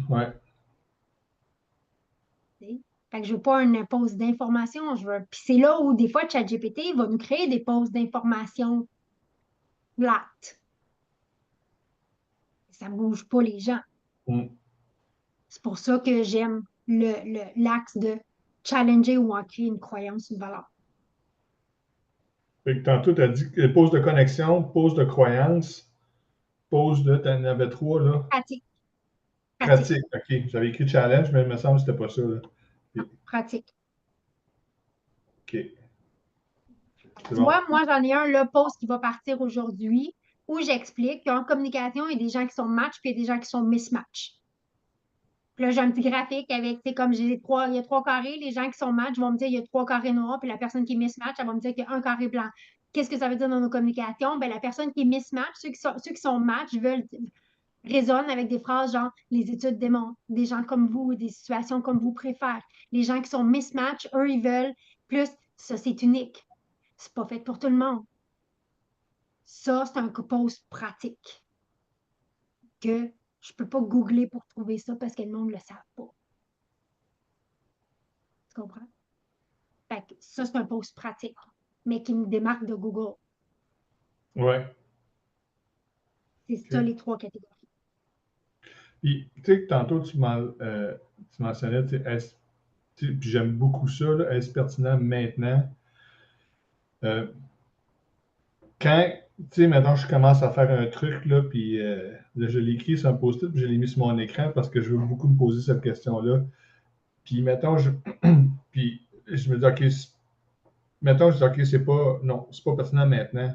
Ouais. Fait que je veux pas un post d'information, Puis c'est là où des fois ChatGPT va nous créer des posts d'information plates. Ça bouge pas les gens. Mm. C'est pour ça que j'aime l'axe de challenger ou en créer une croyance, une valeur. Fait que tantôt, tu as dit pause de connexion, pause de croyance, pause de. Tu en avais 3, là. Pratique. Pratique. OK. J'avais écrit challenge, mais il me semble que c'était pas ça, là. Pratique. OK. Tu C'est bon. vois, moi, j'en ai un, le post qui va partir aujourd'hui où j'explique qu'en communication, il y a des gens qui sont match puis il y a des gens qui sont mismatch. Puis là, j'ai un petit graphique avec, c'est comme il y a 3 carrés. Les gens qui sont match vont me dire il y a 3 carrés noirs, puis la personne qui est mismatch, elle va me dire qu'il y a un carré blanc. Qu'est-ce que ça veut dire dans nos communications? Ben, la personne qui est mismatch, ceux qui sont match résonnent avec des phrases genre les études démontrent, des gens comme vous, des situations comme vous préfèrent. Les gens qui sont mismatch, eux, ils veulent plus, ça, c'est unique. C'est pas fait pour tout le monde. Ça, c'est un post pratique que je peux pas googler pour trouver ça parce que le monde ne le savent pas. Tu comprends? Fait que ça, c'est un post pratique, mais qui me démarque de Google. Ouais. C'est ça, les 3 catégories. Puis, tu sais, tantôt, tu mentionnais, puis j'aime beaucoup ça, là, est-ce pertinent maintenant? Euh, Quand, tu sais, maintenant, je commence à faire un truc, là, puis là, je l'ai écrit sur un post-it, puis je l'ai mis sur mon écran parce que je veux beaucoup me poser cette question-là. Puis, mettons, puis je me dis, OK, mettons, je dis, OK, non, c'est pas pertinent maintenant.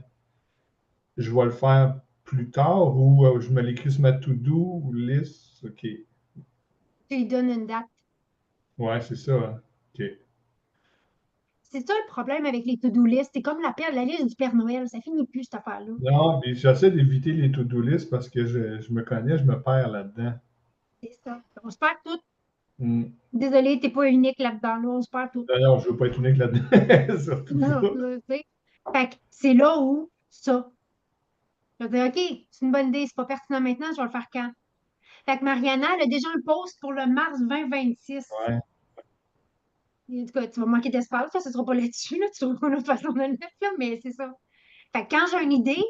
Je vais le faire plus tard ou je me l'écris sur ma to-do ou liste. OK. Tu lui donnes une date. Ouais, c'est ça, hein. OK. C'est ça le problème avec les to-do list. C'est comme la liste du Père Noël. Ça finit plus, cette affaire-là. Non, mais j'essaie d'éviter les to-do list parce que je me connais, je me perds là-dedans. C'est ça. On se perd tout. Hmm. Désolée, t'es pas unique là-dedans. Là, on se perd tout. Non, non, je veux pas être unique là-dedans. Surtout Non, pas. là, tu sais. Fait que c'est là où ça. Je vais dire, OK, c'est une bonne idée, c'est pas pertinent maintenant, je vais le faire quand? Fait que Mariana, elle a déjà un post pour le mars 2026. Ouais. En tout cas, tu vas manquer d'espace, là, ce sera pas là-dessus, là, tu trouveras une autre façon de le mettre, là, mais c'est ça. Fait que quand j'ai une idée,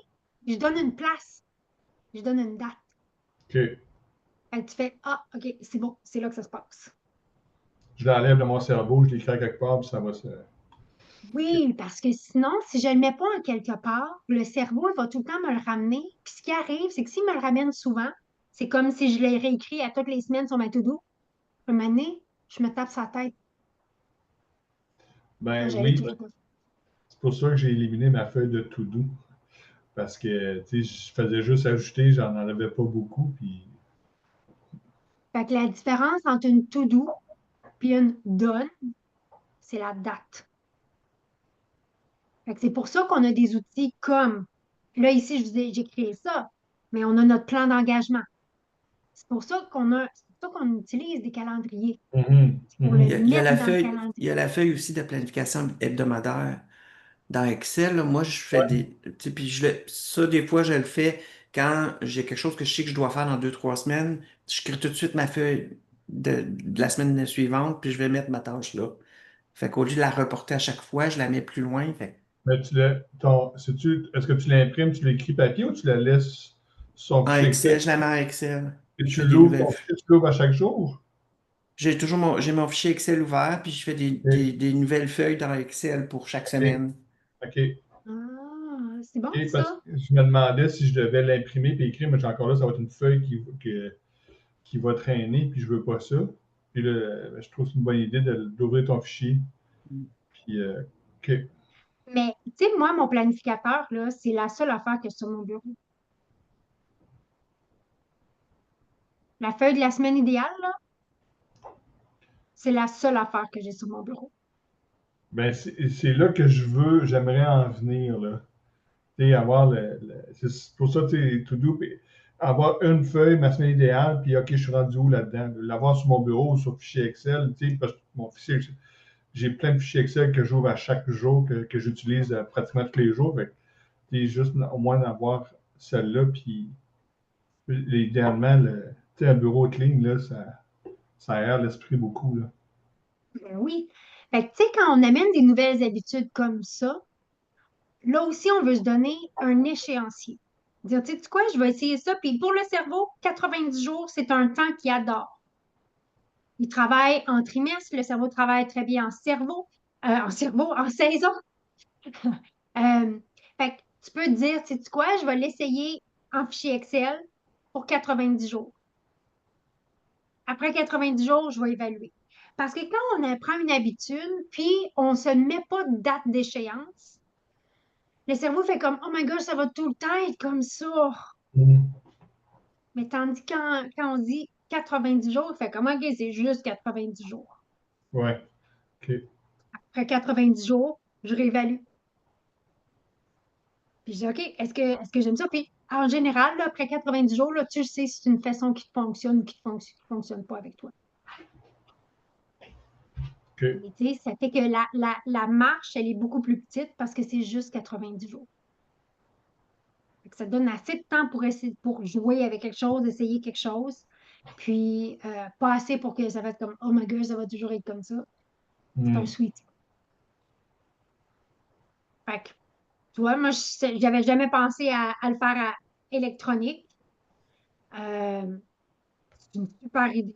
je donne une place, je donne une date. OK. Fait que tu fais, ah, OK, c'est bon, c'est là que ça se passe. Je l'enlève de mon cerveau, je l'écris quelque part, puis ça va se. OK. Oui, parce que sinon, si je ne le mets pas en quelque part, le cerveau, il va tout le temps me le ramener. Puis ce qui arrive, c'est que s'il me le ramène souvent, c'est comme si je l'ai réécrit à toutes les semaines sur ma to-do. Un moment donné, je me tape sa tête. Ah, Ben j'avais oui, toujours pas fait. c'est pour ça que j'ai éliminé ma feuille de to-do. Parce que, tu sais, je faisais juste ajouter, j'en enlevais pas beaucoup, puis. Fait que la différence entre une to-do puis une done, c'est la date. Fait que c'est pour ça qu'on a des outils comme, là ici, j'ai créé ça, mais on a notre plan d'engagement. C'est pour ça qu'on utilise des calendriers. Mhm, C'est pour le mhm. Il y a mettre la dans le feuille, il y calendrier. a la feuille aussi de planification hebdomadaire dans Excel. Là. Moi, je fais Ouais. des. Tu sais, puis ça, des fois, je le fais quand j'ai quelque chose que je sais que je dois faire dans 2, 3 semaines. Je crée tout de suite ma feuille de la semaine suivante, puis je vais mettre ma tâche là. Fait qu'au lieu de la reporter à chaque fois, je la mets plus loin. Fait que Mais est-ce que tu l'imprimes, tu l'écris papier ou tu la laisses sur son En fichier Excel Excel, je la mets en Excel. et Je tu fais des l'ouvres, nouvelles ton feuilles. fichier, tu l'ouvres à chaque jour? J'ai mon fichier Excel ouvert, puis je fais OK, des nouvelles feuilles dans Excel pour chaque OK, semaine. OK. Ah, c'est bon OK, parce ça. que je me demandais si je devais l'imprimer et écrire, mais j'ai encore là, ça va être une feuille qui va traîner, puis je veux pas ça. Puis là, ben, je trouve que c'est une bonne idée d'ouvrir ton fichier. Puis, OK. Mais tu sais, moi, mon planificateur, là, c'est la seule affaire que sur mon bureau. La feuille de la semaine idéale, là, c'est la seule affaire que j'ai sur mon bureau. Ben, c'est là que j'aimerais en venir, là. Tu sais, avoir c'est pour ça, tu sais, to do, puis avoir une feuille, ma semaine idéale, puis OK, je suis rendu où là-dedans? L'avoir sur mon bureau ou sur fichier Excel, tu sais, parce que j'ai plein de fichiers Excel que j'ouvre à chaque jour, que j'utilise pratiquement tous les jours. Fait que, tu sais, juste au moins d'avoir celle-là, puis idéalement, tu sais, un bureau clean, là, ça aère l'esprit beaucoup, là. Ben oui. Fait que, tu sais, quand on amène des nouvelles habitudes comme ça, là aussi, on veut se donner un échéancier. Dire, tu sais quoi, je vais essayer ça. Puis pour le cerveau, 90 jours, c'est un temps qu'il adore. Il travaille en trimestre, le cerveau travaille très bien en saison. Euh, fait que tu peux te dire, tu sais quoi, je vais l'essayer en fichier Excel pour 90 jours. Après 90 jours, je vais évaluer. Parce que quand on apprend une habitude, puis on ne se met pas de date d'échéance, le cerveau fait comme, oh my God, ça va tout le temps être comme ça. Mhm. Mais tandis que quand on dit 90 jours, il fait comme, OK, c'est juste 90 jours. Ouais, OK. Après 90 jours, je réévalue. Puis je dis, OK, est-ce que j'aime ça? Puis en général, là, après 90 jours, là, tu sais si c'est une façon qui te fonctionne ou qui ne fonctionne pas avec toi. OK. Mais tu sais, ça fait que la marche, elle est beaucoup plus petite parce que c'est juste 90 jours. Fait que ça te donne assez de temps pour essayer, pour jouer avec quelque chose, essayer quelque chose. Puis pas assez pour que ça va être comme, oh my God, ça va toujours être comme ça. C'est un Mhm. sweet. Fait que, tu vois, moi, j'avais jamais pensé à le faire électronique. C'est une super idée.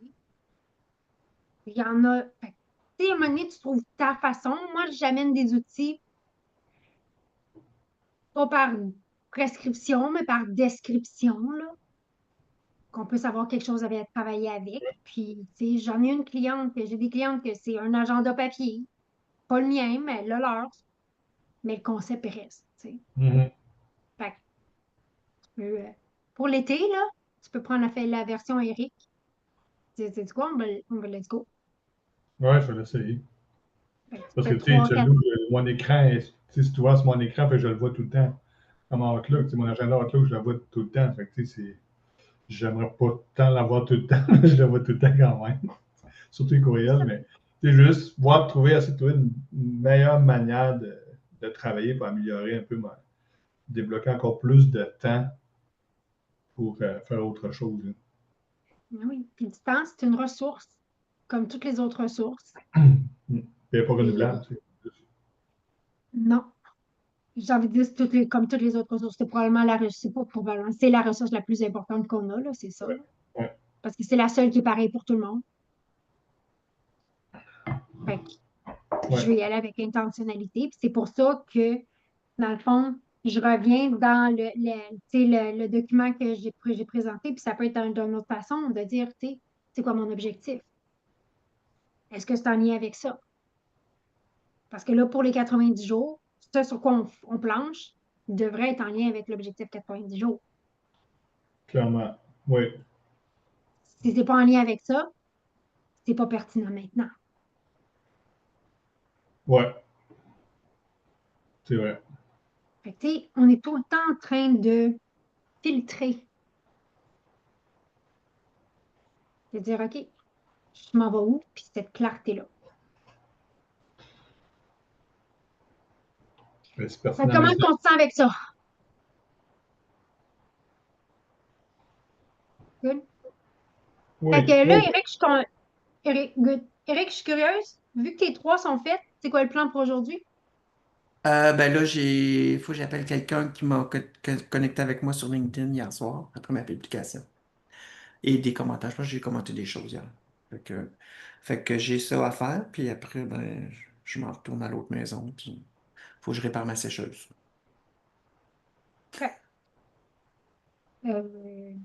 Il y en a. Fait que, tu sais, à un moment donné, tu trouves ta façon. Moi, j'amène des outils, pas par prescription, mais par description, là, qu'on peut savoir quelque chose à travailler avec. Puis, tu sais, j'en ai une cliente, j'ai des clientes que c'est un agenda papier, pas le mien, mais le leur, mais le concept reste, tu sais. Mhm. Fait que, pour l'été, là, tu peux prendre la version Eric. Tu sais quoi, on va let's go. Ouais, je vais l'essayer. Fait que tu Parce que, fais tu sais, trois, quatre. mon écran, tu sais, si tu vois sur mon écran, fait que je le vois tout le temps. Comme en Outlook, tu sais, mon agenda Outlook, je le vois tout le temps. Fait que, tu sais, j'aimerais pas tant l'avoir tout le temps, mais je le vois tout le temps quand même. Surtout les courriels, mais c'est juste essayer de trouver une meilleure manière de travailler pour améliorer un peu, débloquer encore plus de temps pour faire autre chose, là. Oui. Puis du temps, c'est une ressource, comme toutes les autres ressources. Puis elle n'est pas Puis renouvelable, tu sais. non, j'ai envie de dire, comme toutes les autres ressources, c'est probablement c'est la ressource la plus importante qu'on a, là, c'est ça, Ouais, là. ouais, Parce que c'est la seule qui est pareille pour tout le monde. Fait que je ouais. vais y aller avec intentionnalité. Puis c'est pour ça que, dans le fond, je reviens dans tu sais, le document que j'ai présenté, puis ça peut être d'une autre façon de dire, tu sais, c'est quoi mon objectif? Est-ce que c'est en lien avec ça? Parce que là, pour les 90 jours, ce sur quoi on planche devrait être en lien avec l'objectif 90 jours. Clairement. Oui, Si c'est pas en lien avec ça, c'est pas pertinent maintenant. ouais, c'est vrai. Fait que, tu sais, on est tout le temps en train de filtrer, de dire, OK, je m'en vais où? Puis cette clarté-là. Mais c'est Fait que pertinent comment maintenant. on se sent avec ça? Good. Fait que Oui, là, oui. Eric, good. Eric, je suis curieuse. Vu que tes trois sont faites, c'est quoi le plan pour aujourd'hui? Ben là, il faut que j'appelle quelqu'un qui m'a connecté avec moi sur LinkedIn hier soir, après ma publication. Et des commentaires. Je pense que j'ai commenté des choses hier. Fait que, fait que j'ai ça à faire, puis après, ben, je m'en retourne à l'autre maison, puis faut que je répare ma sécheuse. OK. S'il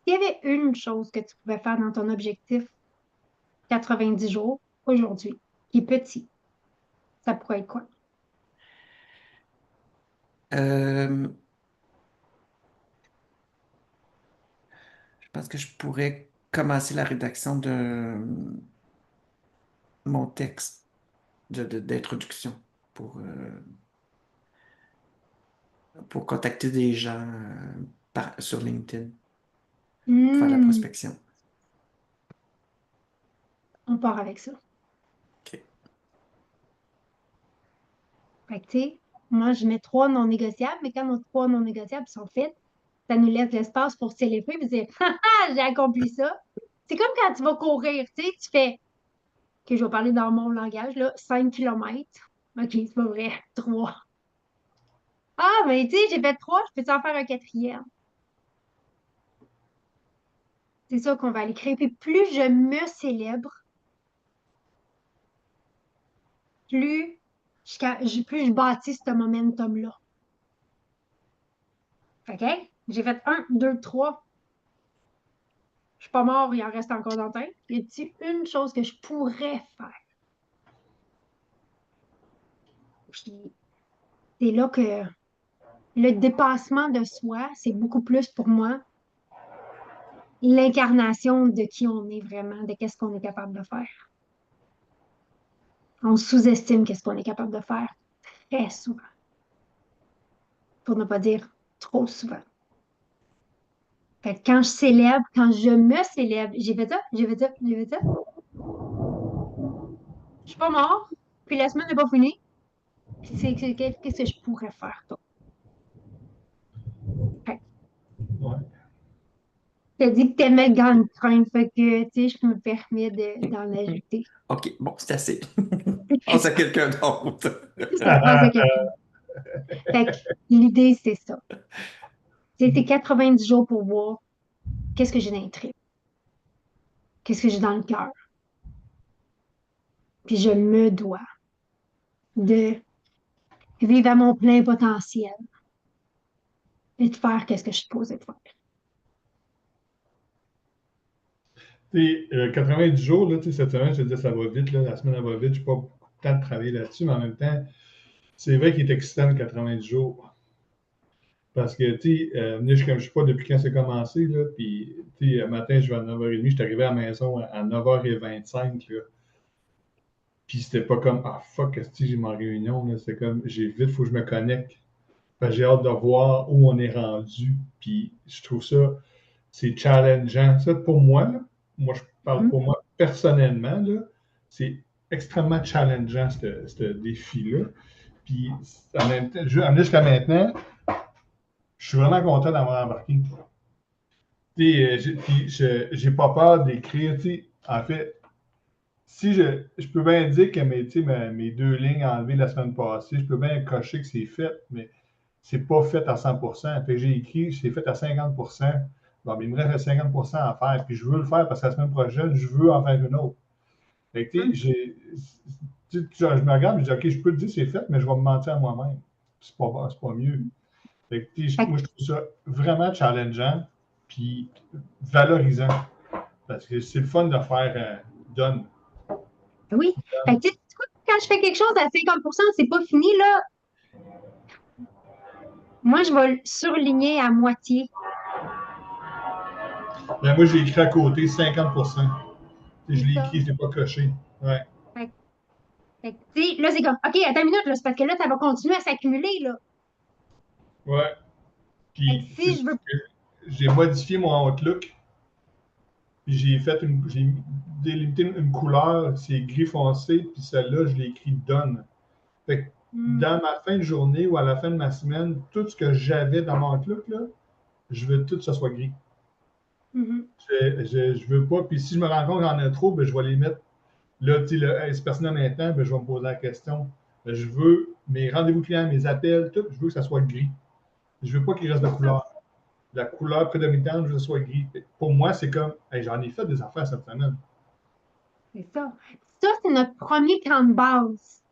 y avait une chose que tu pouvais faire dans ton objectif 90 jours aujourd'hui, qui est petit, ça pourrait être quoi? Euh, je pense que je pourrais commencer la rédaction de mon texte d'introduction pour, euh, pour contacter des gens sur LinkedIn, pour faire de la Hmm, prospection. on part avec ça. OK. Fait que, tu sais, moi, je mets 3 non négociables, mais quand nos 3 non négociables sont faits, ça nous laisse l'espace pour célébrer et dire, ah, j'ai accompli ça. C'est comme quand tu vas courir, tu sais, tu fais, que je vais parler dans mon langage, là, 5 kilomètres. OK, c'est pas vrai, 3. Ah, mais tu sais, j'ai fait 3, je peux en faire un quatrième. C'est ça qu'on va aller créer. Puis plus je me célèbre, plus plus je bâtis ce momentum-là. OK? J'ai fait 1, 2, 3. Je suis pas mort, il en reste encore dans la tête. Y a-t-il une chose que je pourrais faire? Puis c'est là que le dépassement de soi, c'est beaucoup plus pour moi l'incarnation de qui on est vraiment, de qu'est-ce qu'on est capable de faire. On sous-estime qu'est-ce qu'on est capable de faire très souvent, pour ne pas dire trop souvent. Fait que quand je célèbre, quand je me célèbre, j'ai fait ça, j'ai fait ça, j'ai fait ça, je suis pas mort, puis la semaine n'est pas finie, puis qu'est-ce que je pourrais faire, toi? Fait que Ouais. t'as dit que t'aimais le Grand Train, fait que, tu sais, je me permets d'en ajouter. OK, bon, c'est assez. Pense à quelqu'un d'autre. C'est ça, pense à quelqu'un. Fait que l'idée, c'est ça. C'était 90 jours pour voir qu'est-ce que j'ai dans les tripes, qu'est-ce que j'ai dans le cœur. Puis je me dois de vivre à mon plein potentiel et de faire qu'est-ce que je suis supposée de faire. 90 jours, là, cette semaine, je te dis, ça va vite, là, la semaine, elle va vite, je n'ai pas beaucoup de temps de travailler là-dessus, mais en même temps, c'est vrai qu'il est excitant le 90 jours. Parce que, tu sais, je ne sais pas depuis quand c'est commencé, là, puis, tu sais, un matin, je vais à 9h30, je suis arrivé à la maison à 9h25, là. Puis c'était pas comme, ah fuck, est-ce que j'ai ma réunion, là? C'est comme, j'ai vite, il faut que je me connecte. J'ai hâte de voir où on est rendu. Puis je trouve ça, c'est challengeant. Ça, pour moi, là, moi, je parle pour moi personnellement, là, c'est extrêmement challengeant, ce défi-là. Puis, en même temps, jusqu'à maintenant, je suis vraiment content d'avoir embarqué. Puis, j'ai pas peur d'écrire. En fait, si je peux bien dire que mes 2 lignes enlevées la semaine passée, je peux bien cocher que c'est fait, mais c'est pas fait à 100%. Fait que j'ai écrit, c'est fait à 50%. Bon, mais il me reste 50% à faire. Puis je veux le faire parce que la semaine prochaine, je veux en faire une autre. Fait que, je me regarde et je dis, OK, je peux le dire c'est fait, mais je vais me mentir à moi-même. C'est pas mieux. Fait que, moi, je trouve ça vraiment challengeant puis valorisant. Parce que c'est le fun de faire done. Oui. Fait que, tu sais, quand je fais quelque chose à 50%, c'est pas fini, là. Moi, je vais le surligner à moitié. Ben, moi, j'ai écrit à côté 50%. Je C'est l'ai ça. écrit, je ne l'ai pas coché. Ouais. Fait que, tu sais, là, c'est comme, OK, attends une minute, là, c'est parce que là, ça va continuer à s'accumuler, là. Ouais. Fait que Puis, si je veux. j'ai modifié mon Outlook. Puis, j'ai délimité une couleur, c'est gris foncé. Puis, celle-là, je l'ai écrit Done. Fait que, dans ma fin de journée ou à la fin de ma semaine, tout ce que j'avais dans mon Outlook, là, je veux tout que ce soit gris. Je veux pas. Puis, si je me rends compte qu'il y en a trop, ben, je vais les mettre. Là, si personne n'a maintenant, ben, je vais me poser la question. Ben, je veux mes rendez-vous clients, mes appels, tout, je veux que ça soit gris. Je ne veux pas qu'il reste de couleur. La couleur prédominante, je veux que ça soit gris. Pour moi, c'est comme, hey, j'en ai fait des affaires cette semaine. C'est ça. Ça, c'est notre premier camp de base.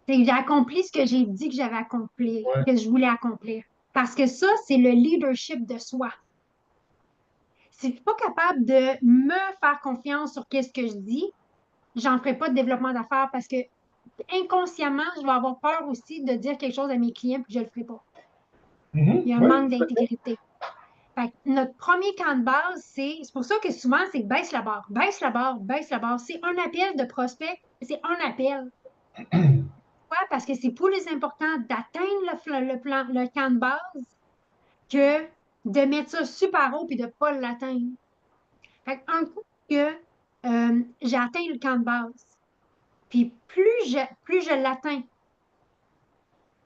C'est que j'ai accompli ce que j'ai dit que j'avais accompli, Ouais. que je voulais accomplir. Parce que ça, c'est le leadership de soi. Si je suis pas capable de me faire confiance sur qu'est-ce que je dis, j'en ferai pas de développement d'affaires parce que inconsciemment, je vais avoir peur aussi de dire quelque chose à mes clients puis je le ferai pas. Il y a un Oui, manque d'intégrité. Fait que notre premier camp de base, c'est pour ça que souvent, c'est baisse la barre, baisse la barre, baisse la barre. C'est un appel de prospect, c'est un appel. Pourquoi? Parce que c'est plus important d'atteindre le camp de base que de mettre ça super haut puis de ne pas l'atteindre. Fait un coup que j'ai atteint le camp de base, puis plus je l'atteins,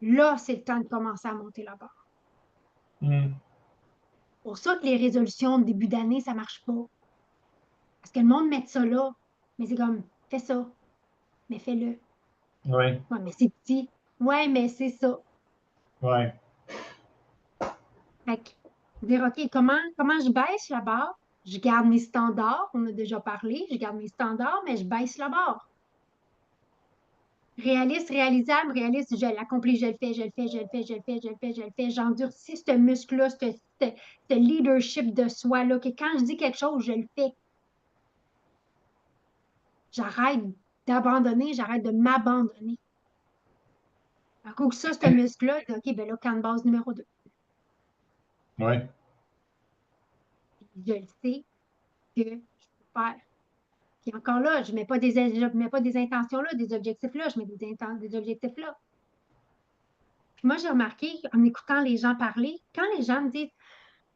là, c'est le temps de commencer à monter la barre. Pour ça que les résolutions de début d'année, ça ne marche pas. Parce que le monde met ça là, mais c'est comme, fais ça, mais fais-le. Oui. Ouais, mais c'est petit. Ouais, mais c'est ça. Oui. Fait que, dire, OK, comment je baisse la barre? Je garde mes standards, on a déjà parlé, je garde mes standards, mais je baisse la barre. Réaliste, réalisable, réaliste, je l'accomplis, je le fais, je le fais, je le fais, je le fais, je le fais, je le fais. J'endurcis ce muscle-là, ce leadership de soi-là, que quand je dis quelque chose, je le fais. J'arrête d'abandonner, j'arrête de m'abandonner. À coup que ça, ce muscle-là, OK, ben là, camp de base numéro 2. Oui. Je le sais que je peux faire. Puis encore là, je ne mets pas des intentions là, des objectifs là, je mets des objectifs là. Puis moi, j'ai remarqué en écoutant les gens parler, quand les gens me disent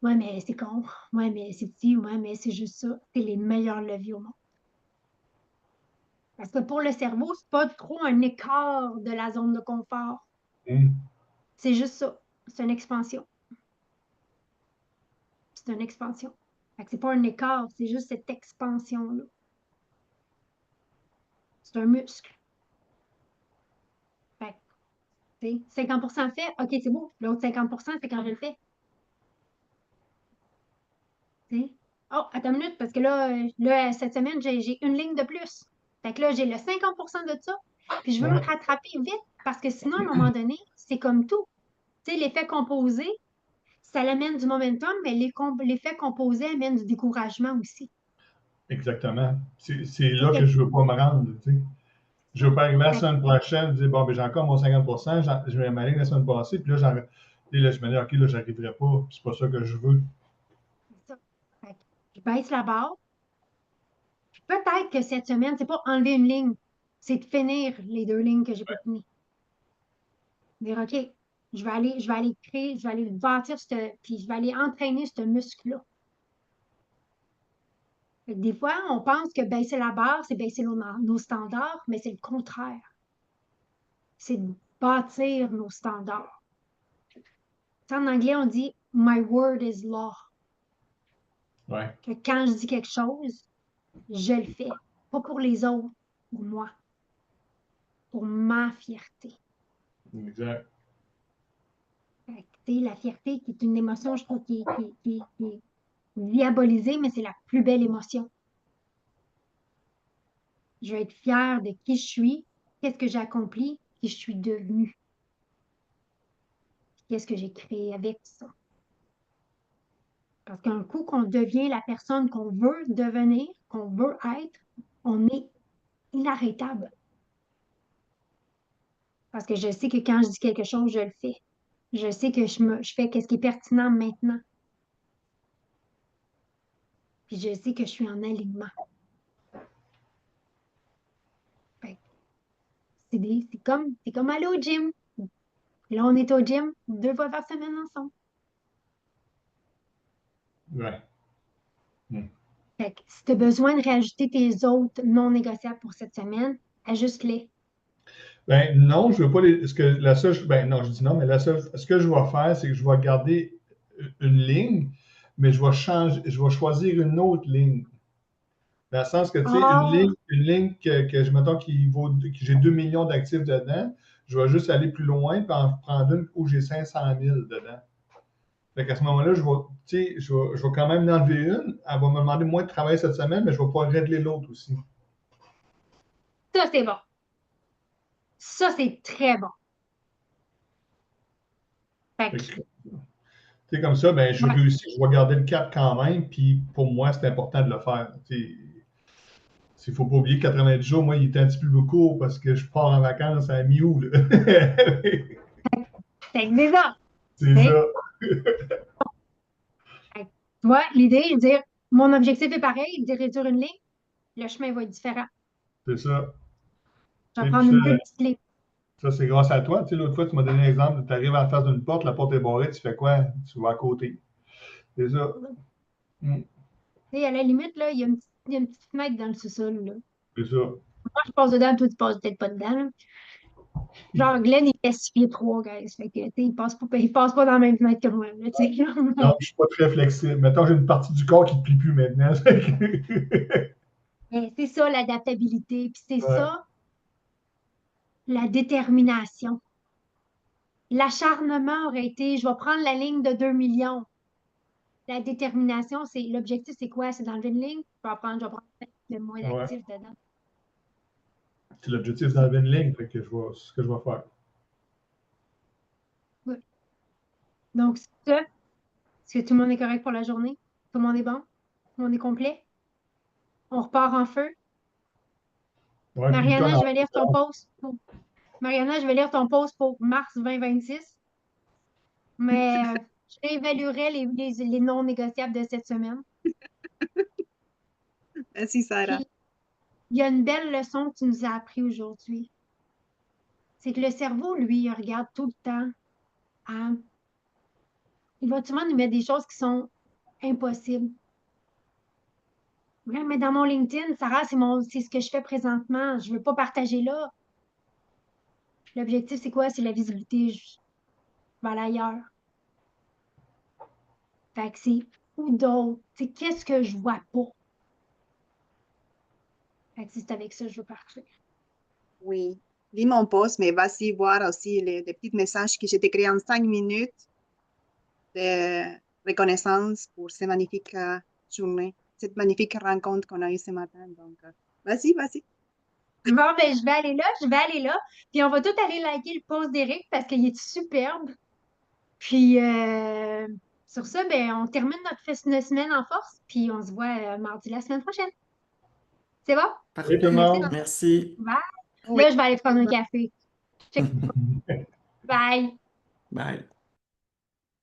ouais, mais c'est con, ouais, mais c'est petit, ouais, mais c'est juste ça, c'est les meilleurs leviers au monde. Parce que pour le cerveau, c'est pas trop un écart de la zone de confort. C'est juste ça. C'est une expansion. C'est une expansion. Fait que c'est pas un écart, c'est juste cette expansion-là. C'est un muscle. Fait que, 50% fait, OK, c'est beau. L'autre 50%, c'est quand je le fais. T'sais. Oh, attends une minute, parce que là cette semaine, j'ai une ligne de plus. Fait que là, j'ai le 50% de ça, puis je veux me rattraper vite, parce que sinon, à un moment donné, c'est comme tout. Tu sais, l'effet composé, ça l'amène du momentum, mais l'effet composé amène du découragement aussi. Exactement. C'est là que je ne veux pas me rendre. Tu sais. Je ne veux pas arriver la semaine prochaine et dire bon, ben, j'ai encore mon 50%, je vais m'aligner la semaine passée, puis là, je me dis OK, là, je n'arriverai pas, c'est pas ça que je veux. C'est ça. Fait que je baisse la barre. Peut-être que cette semaine, c'est pas enlever une ligne, c'est de finir les 2 lignes que j'ai pas finies. Dire OK, je vais aller créer, je vais aller bâtir puis je vais aller entraîner ce muscle-là. Des fois, on pense que baisser la barre, c'est baisser nos standards, mais c'est le contraire. C'est de bâtir nos standards. En anglais, on dit My word is law. Ouais. Que quand je dis quelque chose, je le fais. Pas pour les autres, pour moi. Pour ma fierté. Exact. La fierté, qui est une émotion, je trouve, qui est diabolisée, mais c'est la plus belle émotion. Je vais être fière de qui je suis, qu'est-ce que j'ai accompli, qui je suis devenue. Qu'est-ce que j'ai créé avec ça. Parce qu'un coup qu'on devient la personne qu'on veut devenir, qu'on veut être, on est inarrêtable. Parce que je sais que quand je dis quelque chose, je le fais. Je sais que je fais ce qui est pertinent maintenant. Puis je sais que je suis en alignement. C'est comme aller au gym. Là, on est au gym 2 fois par semaine ensemble. Ouais. Fait que si tu as besoin de réajouter tes autres non négociables pour cette semaine, ajuste-les. Ben non, je veux pas non, je dis non, mais ce que je vais faire, c'est que je vais garder une ligne, mais je vais choisir une autre ligne. Dans le sens que, tu sais, une ligne mettons, que j'ai 2 millions d'actifs dedans, Je vais juste aller plus loin et en prendre une où j'ai 500 000 dedans. Fait qu'à ce moment-là, je vais quand même en enlever une. Elle va me demander moins de travail cette semaine, mais je vais pouvoir régler l'autre aussi. Ça, c'est bon. Ça, c'est très bon. Fait Fait que, que, comme ça, ben, je ouais. réussis, je vais garder le cap quand même, puis pour moi, c'est important de le faire. Il ne faut pas oublier que 90 jours, moi, il était un petit peu plus court parce que je pars en vacances à mi-août. Fait que déjà, C'est tu sais, ça. fait que, tu vois, l'idée, je veux dire, mon objectif est pareil, de réduire une ligne, le chemin va être différent. C'est ça. Je vais Et prendre puis une plus petite ligne. ça, c'est grâce à toi. L'autre fois, tu m'as donné l'exemple, tu arrives en face d'une porte, la porte est barrée, tu fais quoi? Tu vas à côté. C'est ça. Mm. Tu sais, à la limite, là, il y a une petite fenêtre dans le sous-sol, là. C'est ça. Moi, je passe dedans, toi, tu passes peut-être pas dedans, là. Genre, Glenn, il fait 6 pieds 3, guys. Fait que, tu sais, il passe pas dans la même fenêtre que moi, là, tu sais. Non, je suis pas très flexible. Mettons, j'ai une partie du corps qui ne plie plus maintenant. Mais c'est ça, l'adaptabilité. Puis c'est Ouais. ça, la détermination. L'acharnement aurait été, je vais prendre la ligne de 2 millions. La détermination, c'est l'objectif, c'est quoi? C'est d'enlever une ligne. Je vais prendre le moins Ouais. d'actifs dedans. C'est l'objectif d'enlever une ligne, fait que c'est ce que je vais faire. Ouais. Donc, ça, est-ce que tout le monde est correct pour la journée? Tout le monde est bon? Tout le monde est complet? On repart en feu? Ouais, puis toi, Mariana, je vais lire ton post. Mariana, je vais lire ton post pour mars 2026. Mais je réévaluerai les non négociables de cette semaine. Merci, Sarah. Puis, il y a une belle leçon que tu nous as appris aujourd'hui. C'est que le cerveau, lui, il regarde tout le temps. Il va souvent nous mettre des choses qui sont impossibles. Ouais, mais dans mon LinkedIn, Sarah, c'est ce que je fais présentement. Je ne veux pas partager là. L'objectif, c'est quoi? C'est la visibilité. Je vais aller ailleurs. Fait que c'est ou d'autres. C'est qu'est-ce que je vois pas? Fait que c'est avec ça que je veux partir. Oui. Lis mon post, mais vas-y voir aussi les petits messages que j'ai écrits en 5 minutes de reconnaissance pour ces magnifiques journées, cette magnifique rencontre qu'on a eue ce matin. Donc, vas-y, vas-y. Bon, ben, je vais aller là, je vais aller là. Puis on va tout aller liker le post d'Éric parce qu'il est superbe. Puis sur ça, ben, on termine notre semaine en force. Puis on se voit mardi la semaine prochaine. C'est bon? Salut tout le Parfait. monde. Merci. Bye. Oui. Là, je vais aller prendre un café. Check. Bye. Bye.